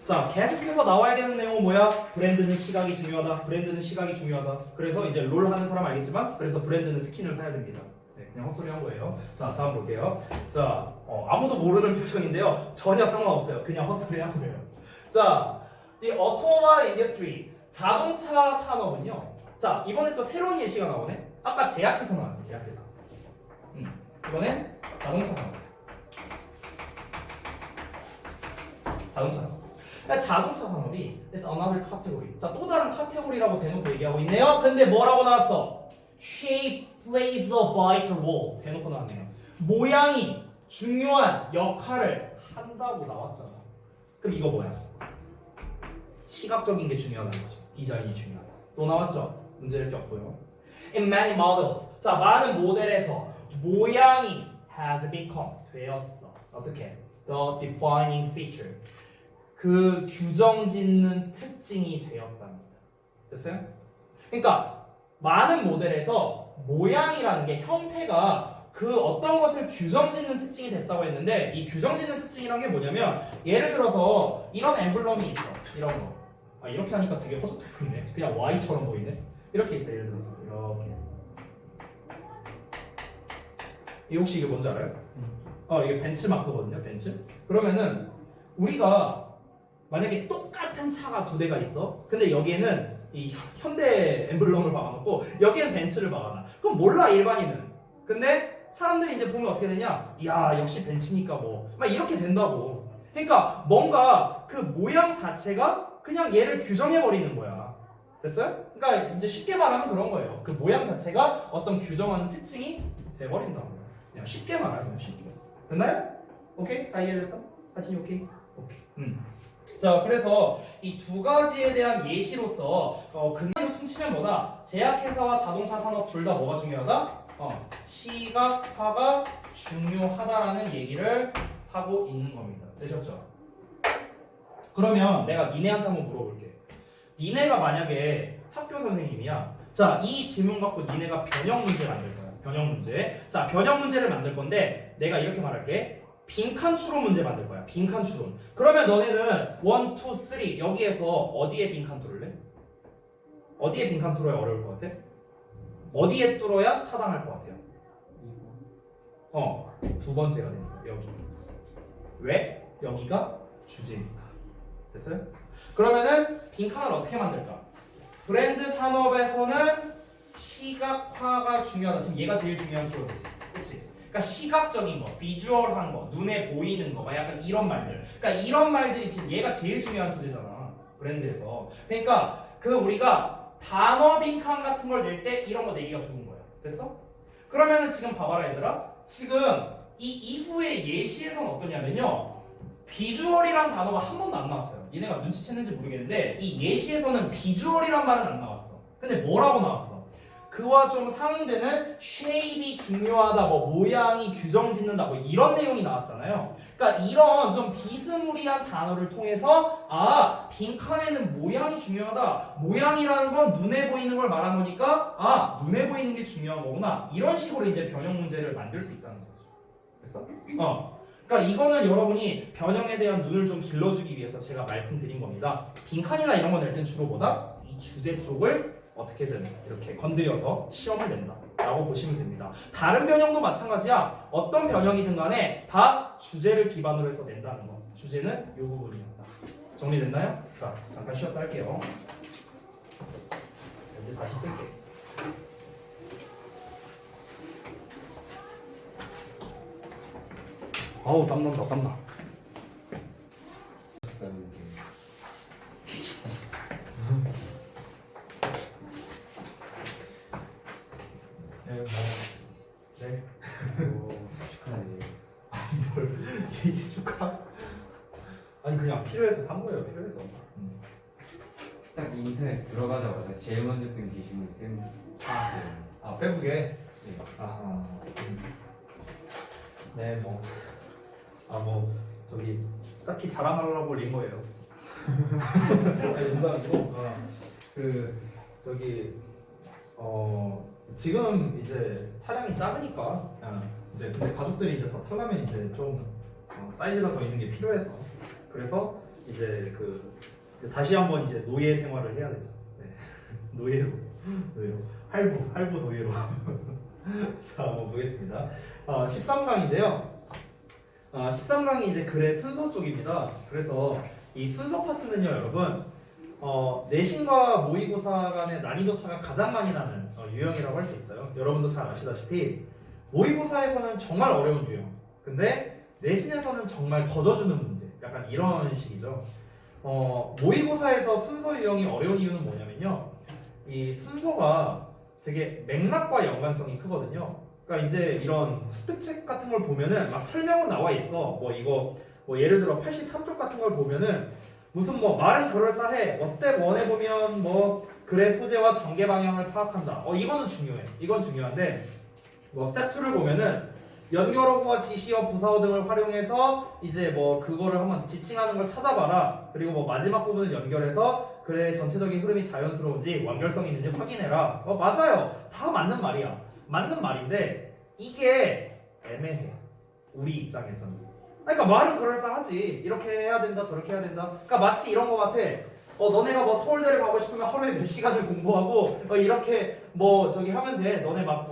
Speaker 1: 자, 계속해서 나와야 되는 내용은 뭐야? 브랜드는 시각이 중요하다. 브랜드는 시각이 중요하다. 그래서 이제 롤 하는 사람 알겠지만 그래서 브랜드는 스킨을 사야 됩니다. 네, 그냥 헛소리 한 거예요. 자, 다음 볼게요. 자, 아무도 모르는 표정인데요. 전혀 상관없어요. 그냥 헛소리 한 거예요. 자, the automobile industry. 자동차 산업은요. 자, 이번에 또 새로운 예시가 나오네. 아까 제약회사 나왔지, 제약회사. 이번엔 자동차 산업. 자동차 산업. 자동차 산업이 is another category. 자, 또 다른 카테고리라고 대놓고 얘기하고 있네요. 근데 뭐라고 나왔어? Shape plays a vital role. 대놓고 나왔네요. 모양이 중요한 역할을 한다고 나왔잖아. 그럼 이거 뭐야? 시각적인 게 중요하다는 거죠. 디자인이 중요하다. 또 나왔죠? 문제를 꼈고요. In many models. 자, 많은 모델에서 모양이 has become 되었어. 어떻게? The defining feature. 그 규정 짓는 특징이 되었답니다. 됐어요? 그러니까 많은 모델에서 모양이라는 게 형태가 그 어떤 것을 규정 짓는 특징이 됐다고 했는데 이 규정 짓는 특징이란 게 뭐냐면 예를 들어서 이런 엠블럼이 있어. 이런 거. 아, 이렇게 하니까 되게 허접해 보이네. 그냥 Y처럼 보이네. 이렇게 있어. 예를 들어서 이렇게. 이 혹시 이게 뭔지 알아요? 이게 벤츠마크거든요. 벤츠. 그러면은 우리가 만약에 똑같은 차가 두 대가 있어. 근데 여기에는 이 현대 엠블럼을 박아놓고 여기엔 벤츠를 박아놔. 그럼 몰라 일반인은. 근데 사람들이 이제 보면 어떻게 되냐? 이야 역시 벤츠니까 뭐 막 이렇게 된다고. 그러니까 뭔가 그 모양 자체가 그냥 얘를 규정해 버리는 거야. 됐어요? 그러니까 이제 쉽게 말하면 그런 거예요. 그 모양 자체가 어떤 규정하는 특징이 돼 버린다고. 그냥 쉽게 말하면 쉽게. 됐나요? 오케이? 다 이해됐어? 하진이 오케이? 오케이. 자, 그래서 이 두 가지에 대한 예시로서 근간으로 퉁치면 뭐다? 제약회사와 자동차 산업 둘 다 뭐가 중요하다? 시각화가 중요하다라는 얘기를 하고 있는 겁니다. 되셨죠? 그러면 내가 니네한테 한번 물어볼게. 니네가 만약에 학교 선생님이야. 자, 이 지문 갖고 니네가 변형 문제 만들 거야. 변형 문제. 자, 변형 문제를 만들 건데 내가 이렇게 말할게. 빈칸 추론 문제 만들 거야. 빈칸 추론. 그러면 너네는 1, 2, 3 여기에서 어디에 빈칸 뚫을래? 어디에 빈칸 뚫어야 어려울 것 같아? 어디에 뚫어야 타당할 것 같아요? 두 번째가 됩니다. 여기. 왜? 여기가 주제니까. 됐어요? 그러면은 빈칸을 어떻게 만들까? 브랜드 산업에서는 시각화가 중요하다. 지금 얘가 제일 중요한 키워드지. 그치? 그러니까 시각적인 거, 비주얼한 거, 눈에 보이는 거, 막 약간 이런 말들. 그러니까 이런 말들이 지금 얘가 제일 중요한 소재잖아. 브랜드에서. 그러니까 그 우리가 단어 빈칸 같은 걸 낼 때 이런 거 내기가 좋은 거야. 됐어? 그러면은 지금 봐봐라 얘들아. 지금 이 이후의 예시에서는 어떠냐면요. 비주얼이라는 단어가 한 번도 안 나왔어요. 얘네가 눈치챘는지 모르겠는데 이 예시에서는 비주얼이란 말은 안 나왔어. 근데 뭐라고 나왔어? 그와 좀 상응되는 쉐입이 중요하다, 뭐 모양이 규정 짓는다, 뭐 이런 내용이 나왔잖아요. 그러니까 이런 좀 비스무리한 단어를 통해서 빈칸에는 모양이 중요하다. 모양이라는 건 눈에 보이는 걸 말한 거니까 눈에 보이는 게 중요한 거구나. 이런 식으로 이제 변형 문제를 만들 수 있다는 거죠. 됐어? 그러니까 이거는 여러분이 변형에 대한 눈을 좀 길러주기 위해서 제가 말씀드린 겁니다. 빈칸이나 이런 거 낼 땐 주로 뭐다? 이 주제 쪽을 어떻게든 이렇게 건드려서 시험을 낸다 라고 보시면 됩니다. 다른 변형도 마찬가지야. 어떤 변형이든 간에 다 주제를 기반으로 해서 낸다는 거. 주제는 이 부분이었다. 정리됐나요? 자, 잠깐 쉬었다 할게요. 이제 다시 쓸게. 아우 땀난다 땀나. 네.
Speaker 3: 축하해요.
Speaker 1: 이게 축하? 아니 그냥 필요해서 산 거예요. 필요해서.
Speaker 3: 딱 인터넷 들어가자마자 제일 먼저 뜬 게시물이 쌤
Speaker 1: 페북에.
Speaker 3: 네.
Speaker 1: 네, 저기 딱히 자랑하려고 올린 거예요. 아니, 농담이고. 그 저기 지금 이제 차량이 작으니까 이제 근데 가족들이 이제 다 타려면 이제 좀 사이즈가 더 있는 게 필요해서 그래서 이제 다시 한번 이제 노예 생활을 해야 되죠. 네. 노예로 할부 노예로. 자, 한번 보겠습니다. 13강인데요. 13강이 이제 글의 순서 쪽입니다. 그래서 이 순서 파트는요, 여러분, 내신과 모의고사 간의 난이도 차가 가장 많이 나는 유형이라고 할 수 있어요. 여러분도 잘 아시다시피 모의고사에서는 정말 어려운 유형, 근데 내신에서는 정말 거저주는 문제, 약간 이런 식이죠. 모의고사에서 순서 유형이 어려운 이유는 뭐냐면요, 이 순서가 되게 맥락과 연관성이 크거든요. 그러니까 이제 이런 수특책 같은 걸 보면은 막 설명은 나와 있어. 뭐 이거 뭐 예를 들어 83쪽 같은 걸 보면은 무슨 뭐 말은 그럴싸해. 뭐 스텝 1에 보면 뭐 글의 소재와 전개 방향을 파악한다. 이거는 중요해. 이건 중요한데 뭐 스텝 2를 보면은 연결어구와 지시어, 부사어 등을 활용해서 이제 뭐 그거를 한번 지칭하는 걸 찾아봐라. 그리고 뭐 마지막 부분을 연결해서 글의 전체적인 흐름이 자연스러운지 완결성이 있는지 확인해라. 맞아요. 다 맞는 말이야. 맞는 말인데 이게 애매해. 우리 입장에서는. 그러니까 말은 그럴싸하지. 이렇게 해야 된다, 저렇게 해야 된다. 그러니까 마치 이런 거 같아. 너네가 뭐 서울대를 가고 싶으면 하루에 몇 시간을 공부하고 이렇게 뭐 저기 하면 돼. 너네 막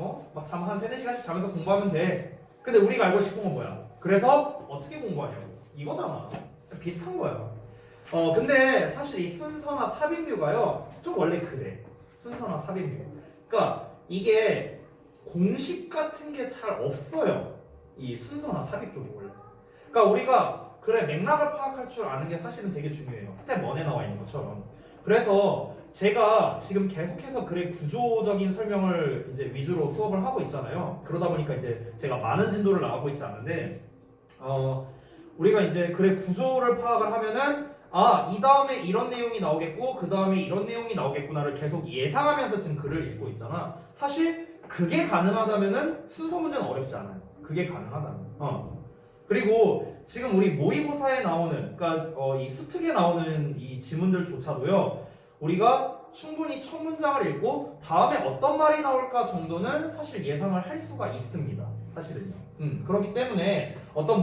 Speaker 1: 잠 한 3-4시간씩 자면서 공부하면 돼. 근데 우리가 알고 싶은 건 뭐야? 그래서 어떻게 공부하냐고. 이거잖아. 비슷한 거야. 근데 사실 이 순서나 삽입류가요, 좀 원래 그래. 순서나 삽입류. 그러니까 이게 공식 같은 게 잘 없어요. 이 순서나 삽입 쪽이 원래. 그러니까 우리가 글의 맥락을 파악할 줄 아는 게 사실은 되게 중요해요. 스텝 1에 나와 있는 것처럼. 그래서 제가 지금 계속해서 글의 구조적인 설명을 이제 위주로 수업을 하고 있잖아요. 그러다 보니까 이제 제가 많은 진도를 나가고 있지 않은데, 우리가 이제 글의 구조를 파악을 하면은 이 다음에 이런 내용이 나오겠고 그 다음에 이런 내용이 나오겠구나를 계속 예상하면서 지금 글을 읽고 있잖아. 사실 그게 가능하다면은 순서 문제는 어렵지 않아요. 그게 가능하다면. 그리고 지금 우리 모의고사에 나오는, 그러니까 이 수특에 나오는 이 지문들조차도요, 우리가 충분히 첫 문장을 읽고 다음에 어떤 말이 나올까 정도는 사실 예상을 할 수가 있습니다. 사실은요. 그렇기 때문에 어떤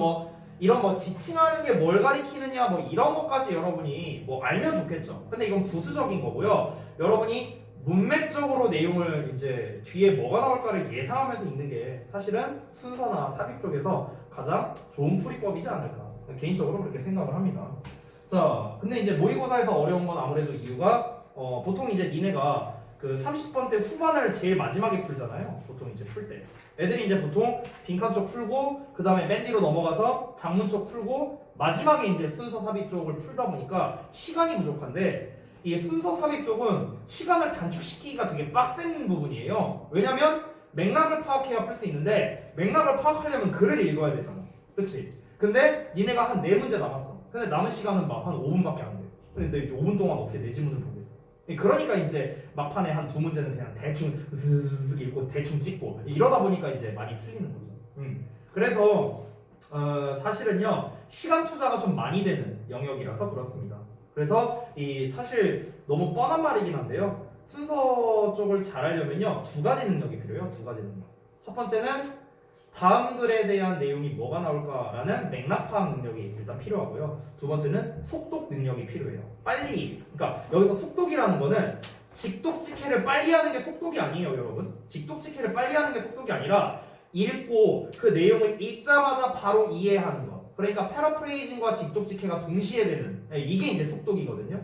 Speaker 1: 이런 지칭하는 게 뭘 가리키느냐 이런 것까지 여러분이 알면 좋겠죠. 근데 이건 부수적인 거고요. 여러분이 문맥적으로 내용을 이제 뒤에 뭐가 나올까를 예상하면서 읽는 게 사실은 순서나 삽입 쪽에서 가장 좋은 풀이법이지 않을까. 개인적으로 그렇게 생각을 합니다. 자, 근데 이제 모의고사에서 어려운 건 아무래도 이유가 보통 이제 니네가 그 30번 때 후반을 제일 마지막에 풀잖아요. 보통 이제 풀 때. 애들이 이제 보통 빈칸 쪽 풀고 그 다음에 맨 뒤로 넘어가서 장문 쪽 풀고 마지막에 이제 순서 삽입 쪽을 풀다 보니까 시간이 부족한데 이 순서 삽입 쪽은 시간을 단축시키기가 되게 빡센 부분이에요. 왜냐면 맥락을 파악해야 풀 수 있는데 맥락을 파악하려면 글을 읽어야 되잖아. 그치? 근데 니네가 한 4문제 남았어. 근데 남은 시간은 막 한 5분밖에 안 돼. 근데 이제 5분 동안 어떻게 내 지문을 보겠어? 그러니까 이제 막판에 한 2문제는 그냥 대충 슥슥 읽고 대충 찍고 이러다 보니까 이제 많이 틀리는 거죠. 그래서 사실은요 시간 투자가 좀 많이 되는 영역이라서 그렇습니다. 그래서 이 사실 너무 뻔한 말이긴 한데요. 순서 쪽을 잘 하려면요 2가지 능력이 필요해요. 2가지 능력. 첫 번째는 다음 글에 대한 내용이 뭐가 나올까라는 맥락 파악 능력이 일단 필요하고요. 두 번째는 속독 능력이 필요해요. 빨리, 그러니까 여기서 속독이라는 거는 직독직해를 빨리 하는 게 속독이 아니에요, 여러분. 직독직해를 빨리 하는 게 속독이 아니라 읽고 그 내용을 읽자마자 바로 이해하는 거. 그러니까 패러프레이징과 직독직해가 동시에 되는 이게 이제 속독이거든요.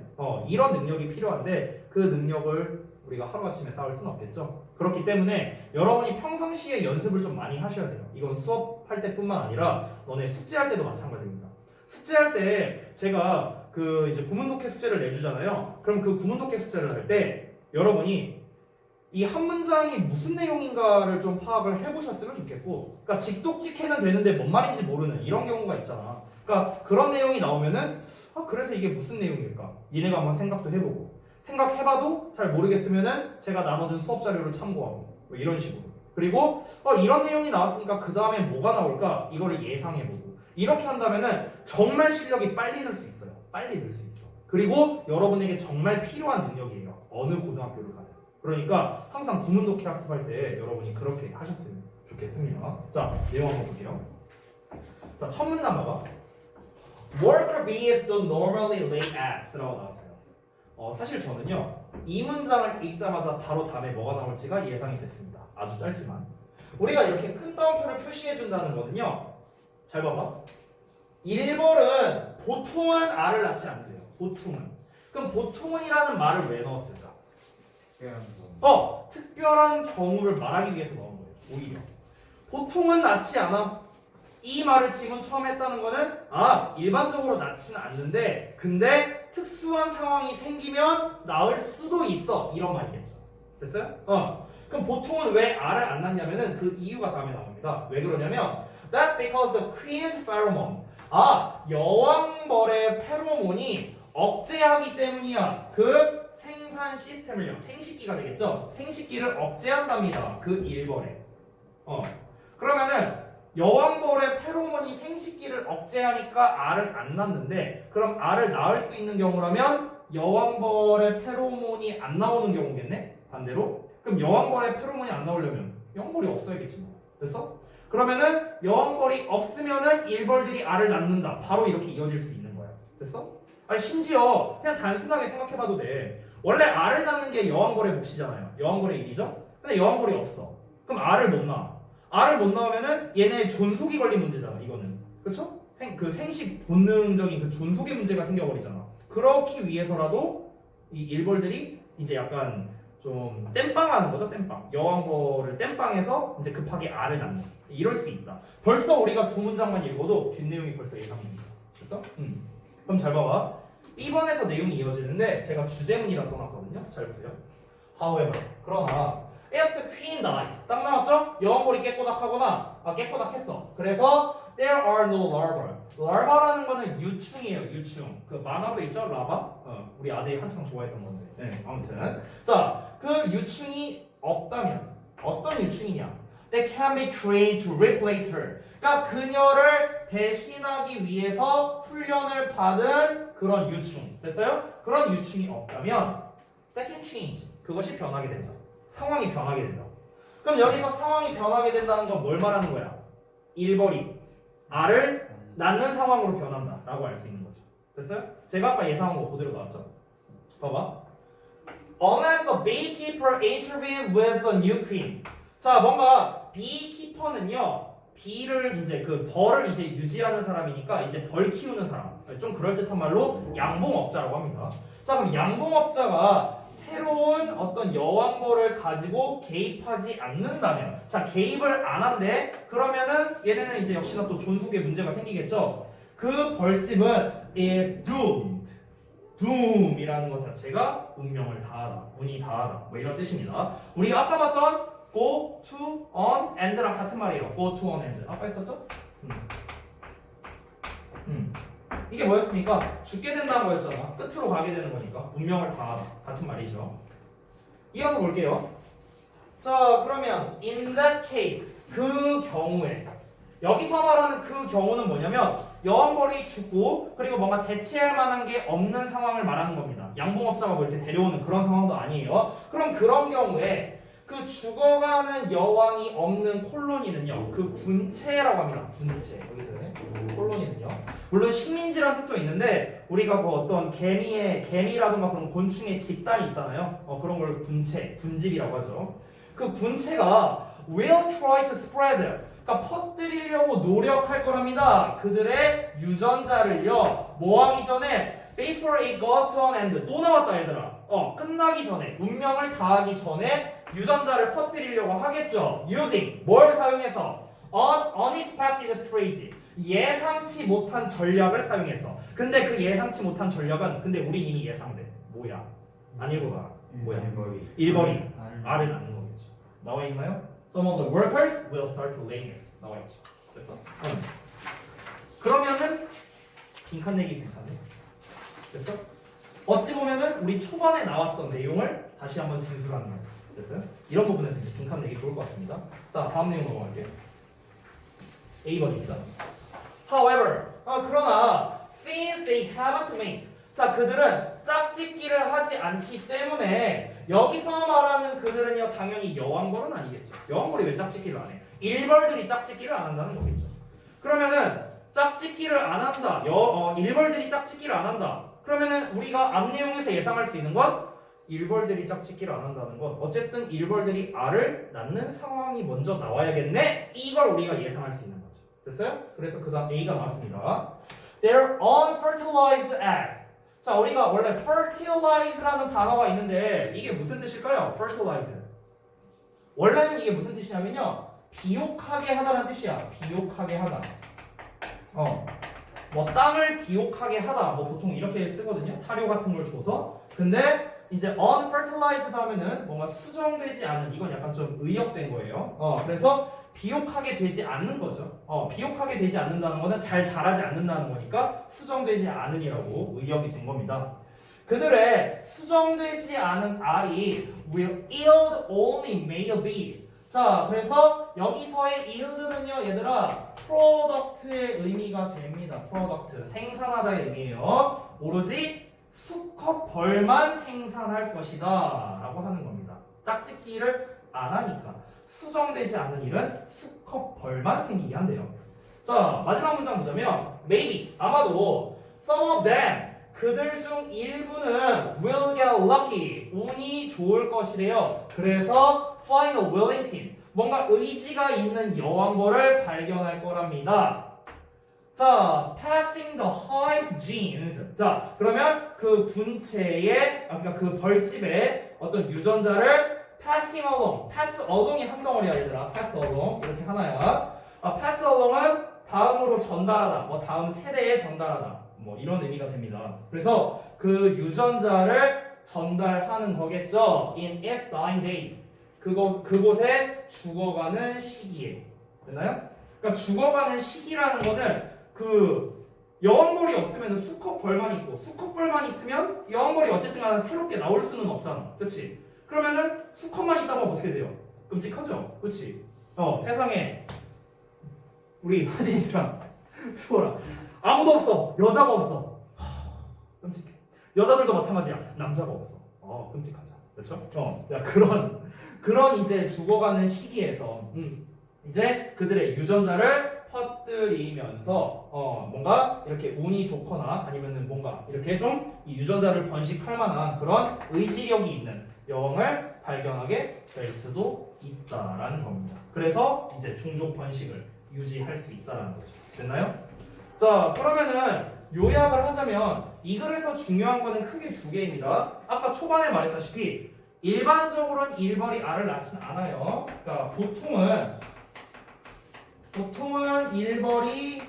Speaker 1: 이런 능력이 필요한데 그 능력을 우리가 하루아침에 쌓을 수는 없겠죠. 그렇기 때문에 여러분이 평상시에 연습을 좀 많이 하셔야 돼요. 이건 수업할 때뿐만 아니라 너네 숙제할 때도 마찬가지입니다. 숙제할 때 제가 그 이제 구문독해 숙제를 내주잖아요. 그럼 그 구문독해 숙제를 할 때 여러분이 이 한 문장이 무슨 내용인가를 좀 파악을 해보셨으면 좋겠고, 그러니까 직독직해는 되는데 뭔 말인지 모르는 이런 경우가 있잖아. 그러니까 그런 내용이 나오면은 그래서 이게 무슨 내용일까? 니네가 한번 생각도 해보고. 생각해봐도 잘 모르겠으면은 제가 나눠준 수업 자료를 참고하고 이런 식으로. 그리고 이런 내용이 나왔으니까 그 다음에 뭐가 나올까 이거를 예상해보고 이렇게 한다면은 정말 실력이 빨리 늘 수 있어요. 빨리 늘 수 있어. 그리고 여러분에게 정말 필요한 능력이에요. 어느 고등학교를 가든. 그러니까 항상 구문독해 학습할 때 여러분이 그렇게 하셨으면 좋겠습니다. 자, 내용 한번 볼게요. 자, 첫 문장 봐봐. Worker B is the normally late at 라고 나왔어요. 사실 저는요, 이 문장을 읽자마자 바로 다음에 뭐가 나올지가 예상이 됐습니다. 아주 짧지만. 우리가 이렇게 큰 따옴표를 표시해 준다는 거는요, 잘 봐봐. 1번은 보통은 R을 낳지 않대요. 보통은. 그럼 보통은이라는 말을 왜 넣었을까? 특별한 경우를 말하기 위해서 넣은 거예요. 오히려. 보통은 낳지 않아. 이 말을 지금 처음 했다는 거는 일반적으로 낳지는 않는데 근데 특수한 상황이 생기면 낳을 수도 있어. 이런 말이겠죠. 됐어요? 그럼 보통은 왜 R을 안 낳냐면은 그 이유가 다음에 나옵니다. 왜 그러냐면 That's because the queen's pheromone. 여왕벌의 페로몬이 억제하기 때문이야. 그 생산 시스템을요. 생식기가 되겠죠. 생식기를 억제한답니다. 그 일벌에. 그러면은 여왕벌의 페로몬이 생식기를 억제하니까 R을 안 낳는데 그럼 R을 낳을 수 있는 경우라면 여왕벌의 페로몬이 안 나오는 경우겠네? 반대로? 그럼 여왕벌의 페로몬이 안 나오려면 여왕벌이 없어야겠지 뭐. 됐어? 그러면은 여왕벌이 없으면은 일벌들이 R을 낳는다. 바로 이렇게 이어질 수 있는 거야. 됐어? 아니 심지어 그냥 단순하게 생각해봐도 돼. 원래 R을 낳는 게 여왕벌의 몫이잖아요. 여왕벌의 일이죠? 근데 여왕벌이 없어. 그럼 R을 못 낳아. R을 못 낳으면은 얘네 존속이 걸린 문제잖아. 이거는. 그쵸? 그 생식 본능적인 그 존속의 문제가 생겨버리잖아. 그렇기 위해서라도 이 일벌들이 이제 약간 좀 땜빵하는 거죠. 땜빵. 여왕벌을 땜빵해서 이제 급하게 R을 낳는. 이럴 수 있다. 벌써 우리가 두 문장만 읽어도 뒷내용이 벌써 예상됩니다. 됐어? 그럼 잘 봐봐. B번에서 내용이 이어지는데 제가 주제문이라 써놨거든요. 잘 보세요. However, 그러나 if the queen dies, 딱 나왔죠? 여왕벌이 깨꼬닥하거나 깨꼬닥했어. 그래서 there are no larvae. larva라는 거는 유충이에요. 유충. 그 만화도 있죠? 라바? 우리 아들이 한창 좋아했던 건데. 네, 아무튼 자, 그 유충이 없다면 어떤 유충이냐? That can be trained to replace her. 그러니까 그녀를 대신하기 위해서 훈련을 받은 그런 유충. 됐어요? 그런 유충이 없다면 that can change. 그것이 변하게 된다. 상황이 변하게 된다. 그럼 여기서 상황이 변하게 된다는 건 뭘 말하는 거야? 일벌이 R을 낳는 상황으로 변한다 라고 알 수 있는 거죠. 됐어요? 제가 아까 예상한 거 그대로 나왔죠? 봐봐. Unless a beekeeper intervened with a new queen. 자, 뭔가 beekeeper는요, 비를 이제 그 벌을 이제 유지하는 사람이니까 이제 벌 키우는 사람. 좀 그럴듯한 말로 양봉업자라고 합니다. 자, 그럼 양봉업자가 새로운 어떤 여왕벌을 가지고 개입하지 않는다면, 자, 개입을 안 한대. 그러면은 얘네는 이제 역시나 또 존속의 문제가 생기겠죠. 그 벌집은 is doomed. doom이라는 것 자체가 운명을 다하다, 운이 다하다, 뭐 이런 뜻입니다. 우리가 아까 봤던 go to on and랑 같은 말이에요. go to on and. 아까 했었죠? 이게 뭐였습니까? 죽게 된다는 거였잖아. 끝으로 가게 되는 거니까 운명을 다하다 같은 말이죠. 이어서 볼게요. 자, 그러면 in that case 그 경우에 여기서 말하는 그 경우는 뭐냐면 여왕벌이 죽고 그리고 뭔가 대체할 만한 게 없는 상황을 말하는 겁니다. 양봉업자가 뭐 이렇게 데려오는 그런 상황도 아니에요. 그럼 그런 경우에 그 죽어가는 여왕이 없는 콜로니는요, 그 군체라고 합니다. 군체. 여기서 콜로니는요. 물론 식민지라는 뜻도 있는데 우리가 그 어떤 개미라든가 그런 곤충의 집단이 있잖아요. 그런 걸 군체, 군집이라고 하죠. 그 군체가 will try to spread. 그러니까 퍼뜨리려고 노력할 거랍니다. 그들의 유전자를요. 뭐 하기 전에 before it goes to an end. 또 나왔다 얘들아. 끝나기 전에, 운명을 다하기 전에 유전자를 퍼뜨리려고 하겠죠. using 뭘 사용해서? unexpected strategy. 예상치 못한 전략을 사용해서. 근데 그 예상치 못한 전략은 근데 우리 이미 예상돼. 뭐야? 안 읽어봐. 뭐야? 일벌이 R을 낳는 거겠죠. 나와 있나요? Some of the workers will start to lay eggs. 나와 있죠. 됐어? 그러면은 빈칸 내기 괜찮네. 됐어? 어찌 보면은 우리 초반에 나왔던 내용을 다시 한번 진술하는 거예요. 됐어요? 이런 부분에서 이제 빈칸 내기 좋을 것 같습니다. 자, 다음 내용 넘어갈게요. A번입니다. However, 그러나 since they haven't made. 자, 그들은 짝짓기를 하지 않기 때문에 여기서 말하는 그들은요 당연히 여왕벌은 아니겠죠. 여왕벌이 왜 짝짓기를 안 해? 일벌들이 짝짓기를 안 한다는 거겠죠. 그러면은 짝짓기를 안 한다. 일벌들이 짝짓기를 안 한다. 그러면은 우리가 앞 내용에서 예상할 수 있는 건 일벌들이 짝짓기를 안 한다는 건 어쨌든 일벌들이 알을 낳는 상황이 먼저 나와야겠네. 이걸 우리가 예상할 수 있는 거죠. 됐어요? 그래서 그 다음 A가 나왔습니다. They're unfertilized eggs. 자, 우리가 원래 fertilize라는 단어가 있는데 이게 무슨 뜻일까요? fertilize. 원래는 이게 무슨 뜻이냐면요. 비옥하게 하다라는 뜻이야. 비옥하게 하다. 뭐 땅을 비옥하게 하다. 뭐 보통 이렇게 쓰거든요. 사료 같은 걸 줘서. 근데 이제 unfertilized 하면은 뭔가 수정되지 않은 이건 약간 좀 의역된 거예요. 그래서 비옥하게 되지 않는 거죠. 비옥하게 되지 않는다는 거는 잘 자라지 않는다는 거니까 수정되지 않으니라고 의역이 된 겁니다. 그들의 수정되지 않은 알이 will yield only male bees. 자, 그래서 여기서의 yield는요, 얘들아, product의 의미가 됩니다. product, 생산하다의 의미예요. 오로지 수컷 벌만 생산할 것이다 라고 하는 겁니다. 짝짓기를 안 하니까 수정되지 않은 일은 수컷 벌만 생기게 한대요. 자, 마지막 문장 보자면 maybe, 아마도 some of them, 그들 중 일부는 will get lucky, 운이 좋을 것이래요. 그래서 find a willing king, 뭔가 의지가 있는 여왕벌을 발견할 거랍니다. 자, passing the hive's genes. 자, 그러면 그 군체의, 그러니까 그 벌집의 어떤 유전자를 passing along. pass along이 한 덩어리야, 얘들아. pass along. 이렇게 하나야. pass along은 다음으로 전달하다. 뭐 다음 세대에 전달하다. 뭐 이런 의미가 됩니다. 그래서 그 유전자를 전달하는 거겠죠. in its dying days. 그곳에 죽어가는 시기에. 됐나요? 그러니까 죽어가는 시기라는 거는 그 여왕벌이 없으면 수컷 벌만 있고 수컷 벌만 있으면 여왕벌이 어쨌든 간에 새롭게 나올 수는 없잖아. 그렇지? 그러면은 수컷만 있다 보면 어떻게 돼요? 끔찍하죠? 그렇지? 세상에 우리 하진이랑 수호랑 아무도 없어. 여자가 없어. 끔찍해. 여자들도 마찬가지야. 남자가 없어. 끔찍하죠. 그렇죠? 야, 그런 이제 죽어가는 시기에서 이제 그들의 유전자를 퍼뜨리면서 뭔가 이렇게 운이 좋거나 아니면은 뭔가 이렇게 좀 이 유전자를 번식할 만한 그런 의지력이 있는 여왕을 발견하게 될 수도 있다라는 겁니다. 그래서 이제 종족 번식을 유지할 수 있다라는 거죠. 됐나요? 자, 그러면은 요약을 하자면 이 글에서 중요한 거는 크게 두 개입니다. 아까 초반에 말했다시피 일반적으로는 일벌이 알을 낳진 않아요. 그러니까 보통은 일벌이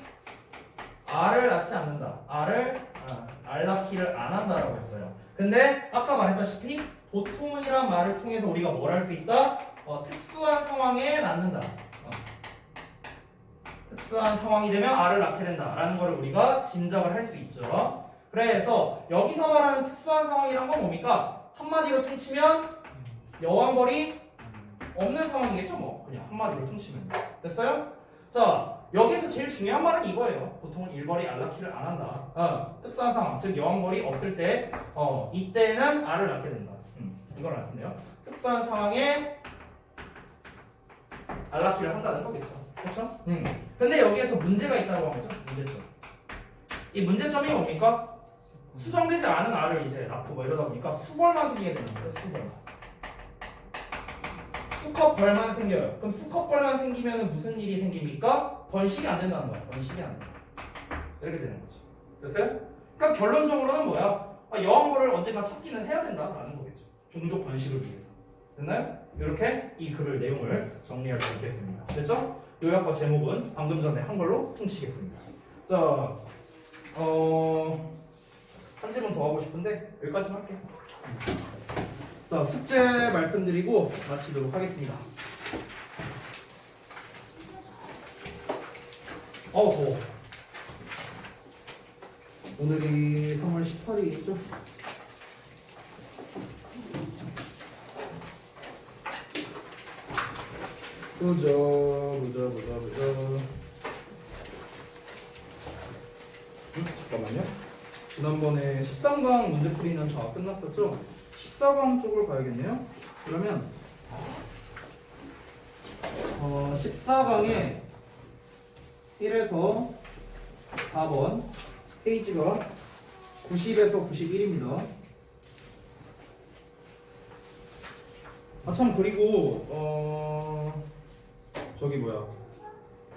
Speaker 1: 알을 낳지 않는다. 알 낳기를 안 한다라고 했어요. 근데 아까 말했다시피 보통은이란 말을 통해서 우리가 뭘 할 수 있다? 특수한 상황에 낳는다. 특수한 상황이 되면 알을 낳게 된다라는 걸 우리가 짐작을 할 수 있죠. 그래서 여기서 말하는 특수한 상황이란 건 뭡니까? 한마디로 퉁치면 여왕벌이 없는 상황이겠죠. 뭐 그냥 한마디로 퉁치면 됐어요? 자, 여기서 제일 중요한 말은 이거예요. 보통은 일벌이 알 낳기를 안 한다. 특수한 상황, 즉 여왕벌이 없을 때 이때는 알을 낳게 된다. 이걸 안 쓰네요. 특수한 상황에 알 낳기를 한다는 거겠죠. 그렇죠? 근데 여기에서 문제가 있다고 한 거죠. 문제점. 이 문제점이 뭡니까? 수정되지 않은 알을 이제 낳고 뭐 이러다 보니까 수벌만 생기게 되는 거예요. 수벌만. 수컷벌만 생겨요. 그럼 수컷벌만 생기면 무슨 일이 생깁니까? 번식이 안 된다는 거야. 번식이 안 돼. 이렇게 되는 거죠. 됐어요? 그러니까 결론적으로는 뭐야? 여왕벌을 언젠가 찾기는 해야 된다라는 거겠죠. 종족 번식을 위해서. 됐나요? 이렇게 이 글을 내용을 정리할 수 있겠습니다. 됐죠? 요약과 제목은 방금 전에 한 걸로 퉁치겠습니다. 자, 한 질문 더 하고 싶은데 여기까지만 할게요. 자, 숙제 말씀드리고 마치도록 하겠습니다. 더워. 오늘이 3월 18일이죠? 보자. 잠깐만요. 지난번에 13강 문제풀이는 다 끝났었죠? 14강 쪽을 봐야겠네요. 그러면 14강에 1에서 4번 페이지가 90에서 91입니다. 아 참 그리고 저기 뭐야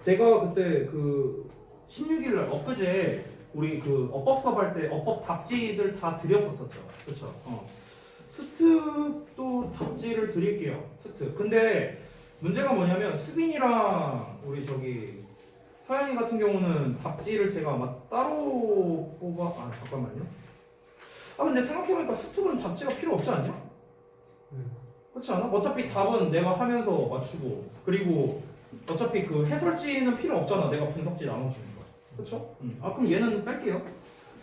Speaker 1: 제가 그때 그 16일날 엊그제 우리 그 어법 수업 할 때 어법 답지들 다 드렸었었죠. 그렇죠? 스특도 답지를 드릴게요. 스특. 근데 문제가 뭐냐면 수빈이랑 우리 저기 서연이 같은 경우는 답지를 제가 아마 따로 잠깐만요. 근데 생각해보니까 스특은 답지가 필요 없지 않냐? 그렇지 않아? 어차피 답은 내가 하면서 맞추고 그리고 어차피 그 해설지는 필요 없잖아. 내가 분석지 나눠주는 거. 그렇죠? 그럼 얘는 뺄게요.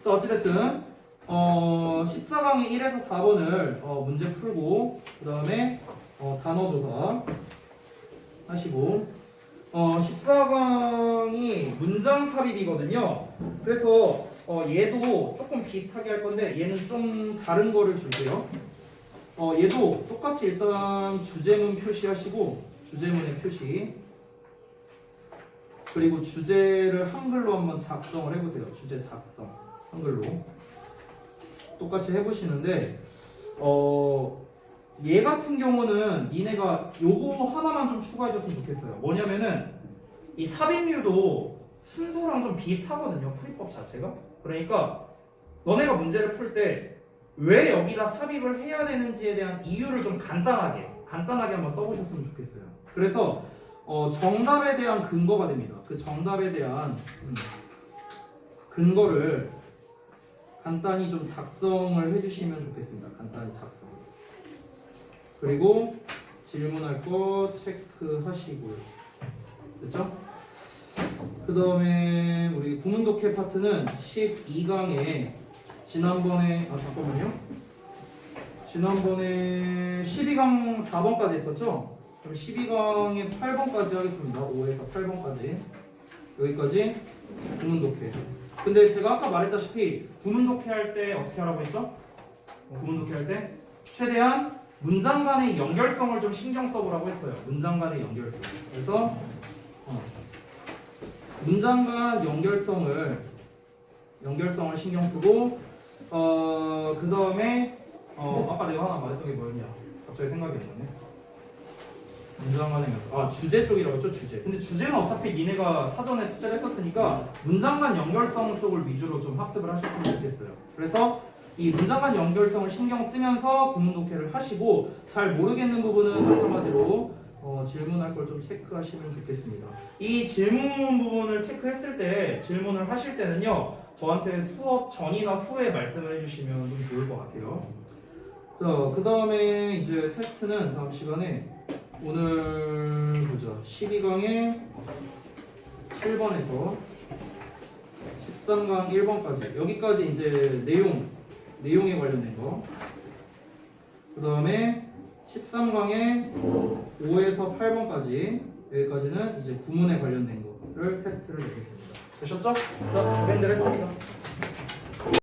Speaker 1: 자 어찌됐든 14강의 1에서 4번을 문제 풀고 그 다음에 단어 조사 하시고 14강이 문장 삽입이거든요. 그래서 얘도 조금 비슷하게 할 건데 얘는 좀 다른 거를 줄게요. 얘도 똑같이 일단 주제문 표시하시고 주제문의 표시 그리고 주제를 한글로 한번 작성을 해보세요. 주제 작성 한글로 똑같이 해보시는데 얘 같은 경우는 니네가 요거 하나만 좀 추가해줬으면 좋겠어요. 뭐냐면은 이 삽입류도 순서랑 좀 비슷하거든요. 풀이법 자체가. 그러니까 너네가 문제를 풀 때 왜 여기다 삽입을 해야 되는지에 대한 이유를 좀 간단하게 한번 써보셨으면 좋겠어요. 그래서 정답에 대한 근거가 됩니다. 그 정답에 대한 근거를 간단히 좀 작성을 해주시면 좋겠습니다. 간단히 작성. 그리고 질문할 거 체크하시고요. 됐죠? 그 다음에 우리 구문독해 파트는 12강에 지난번에 지난번에 12강 4번까지 했었죠? 그럼 12강에 8번까지 하겠습니다. 5에서 8번까지 여기까지 구문독해. 근데 제가 아까 말했다시피 구문독해 할 때 어떻게 하라고 했죠? 구문독해 할 때 최대한 문장 간의 연결성을 좀 신경 써보라고 했어요. 문장 간의 연결성. 그래서 문장 간 연결성을 신경 쓰고 그 다음에 아까 내가 하나 말했던 게 뭐였냐? 갑자기 생각이 안 나네. 문장 간의 연결성. 주제 쪽이라고 했죠? 주제. 근데 주제는 어차피 니네가 사전에 숙제를 했었으니까 문장 간 연결성 쪽을 위주로 좀 학습을 하셨으면 좋겠어요. 그래서 이 문장 간 연결성을 신경 쓰면서 구문 독해를 하시고 잘 모르겠는 부분은 마찬가지로 질문할 걸 좀 체크하시면 좋겠습니다. 이 질문 부분을 체크했을 때 질문을 하실 때는요 저한테 수업 전이나 후에 말씀을 해주시면 좀 좋을 것 같아요. 자, 그 다음에 이제 테스트는 다음 시간에 오늘 보자. 12강의 7번에서 13강 1번까지 여기까지 이제 내용에 관련된 거. 그 다음에 13강의 5에서 8번까지 여기까지는 이제 구문에 관련된 거를 테스트를 내겠습니다. 되셨죠? 자, 고생들 했습니다.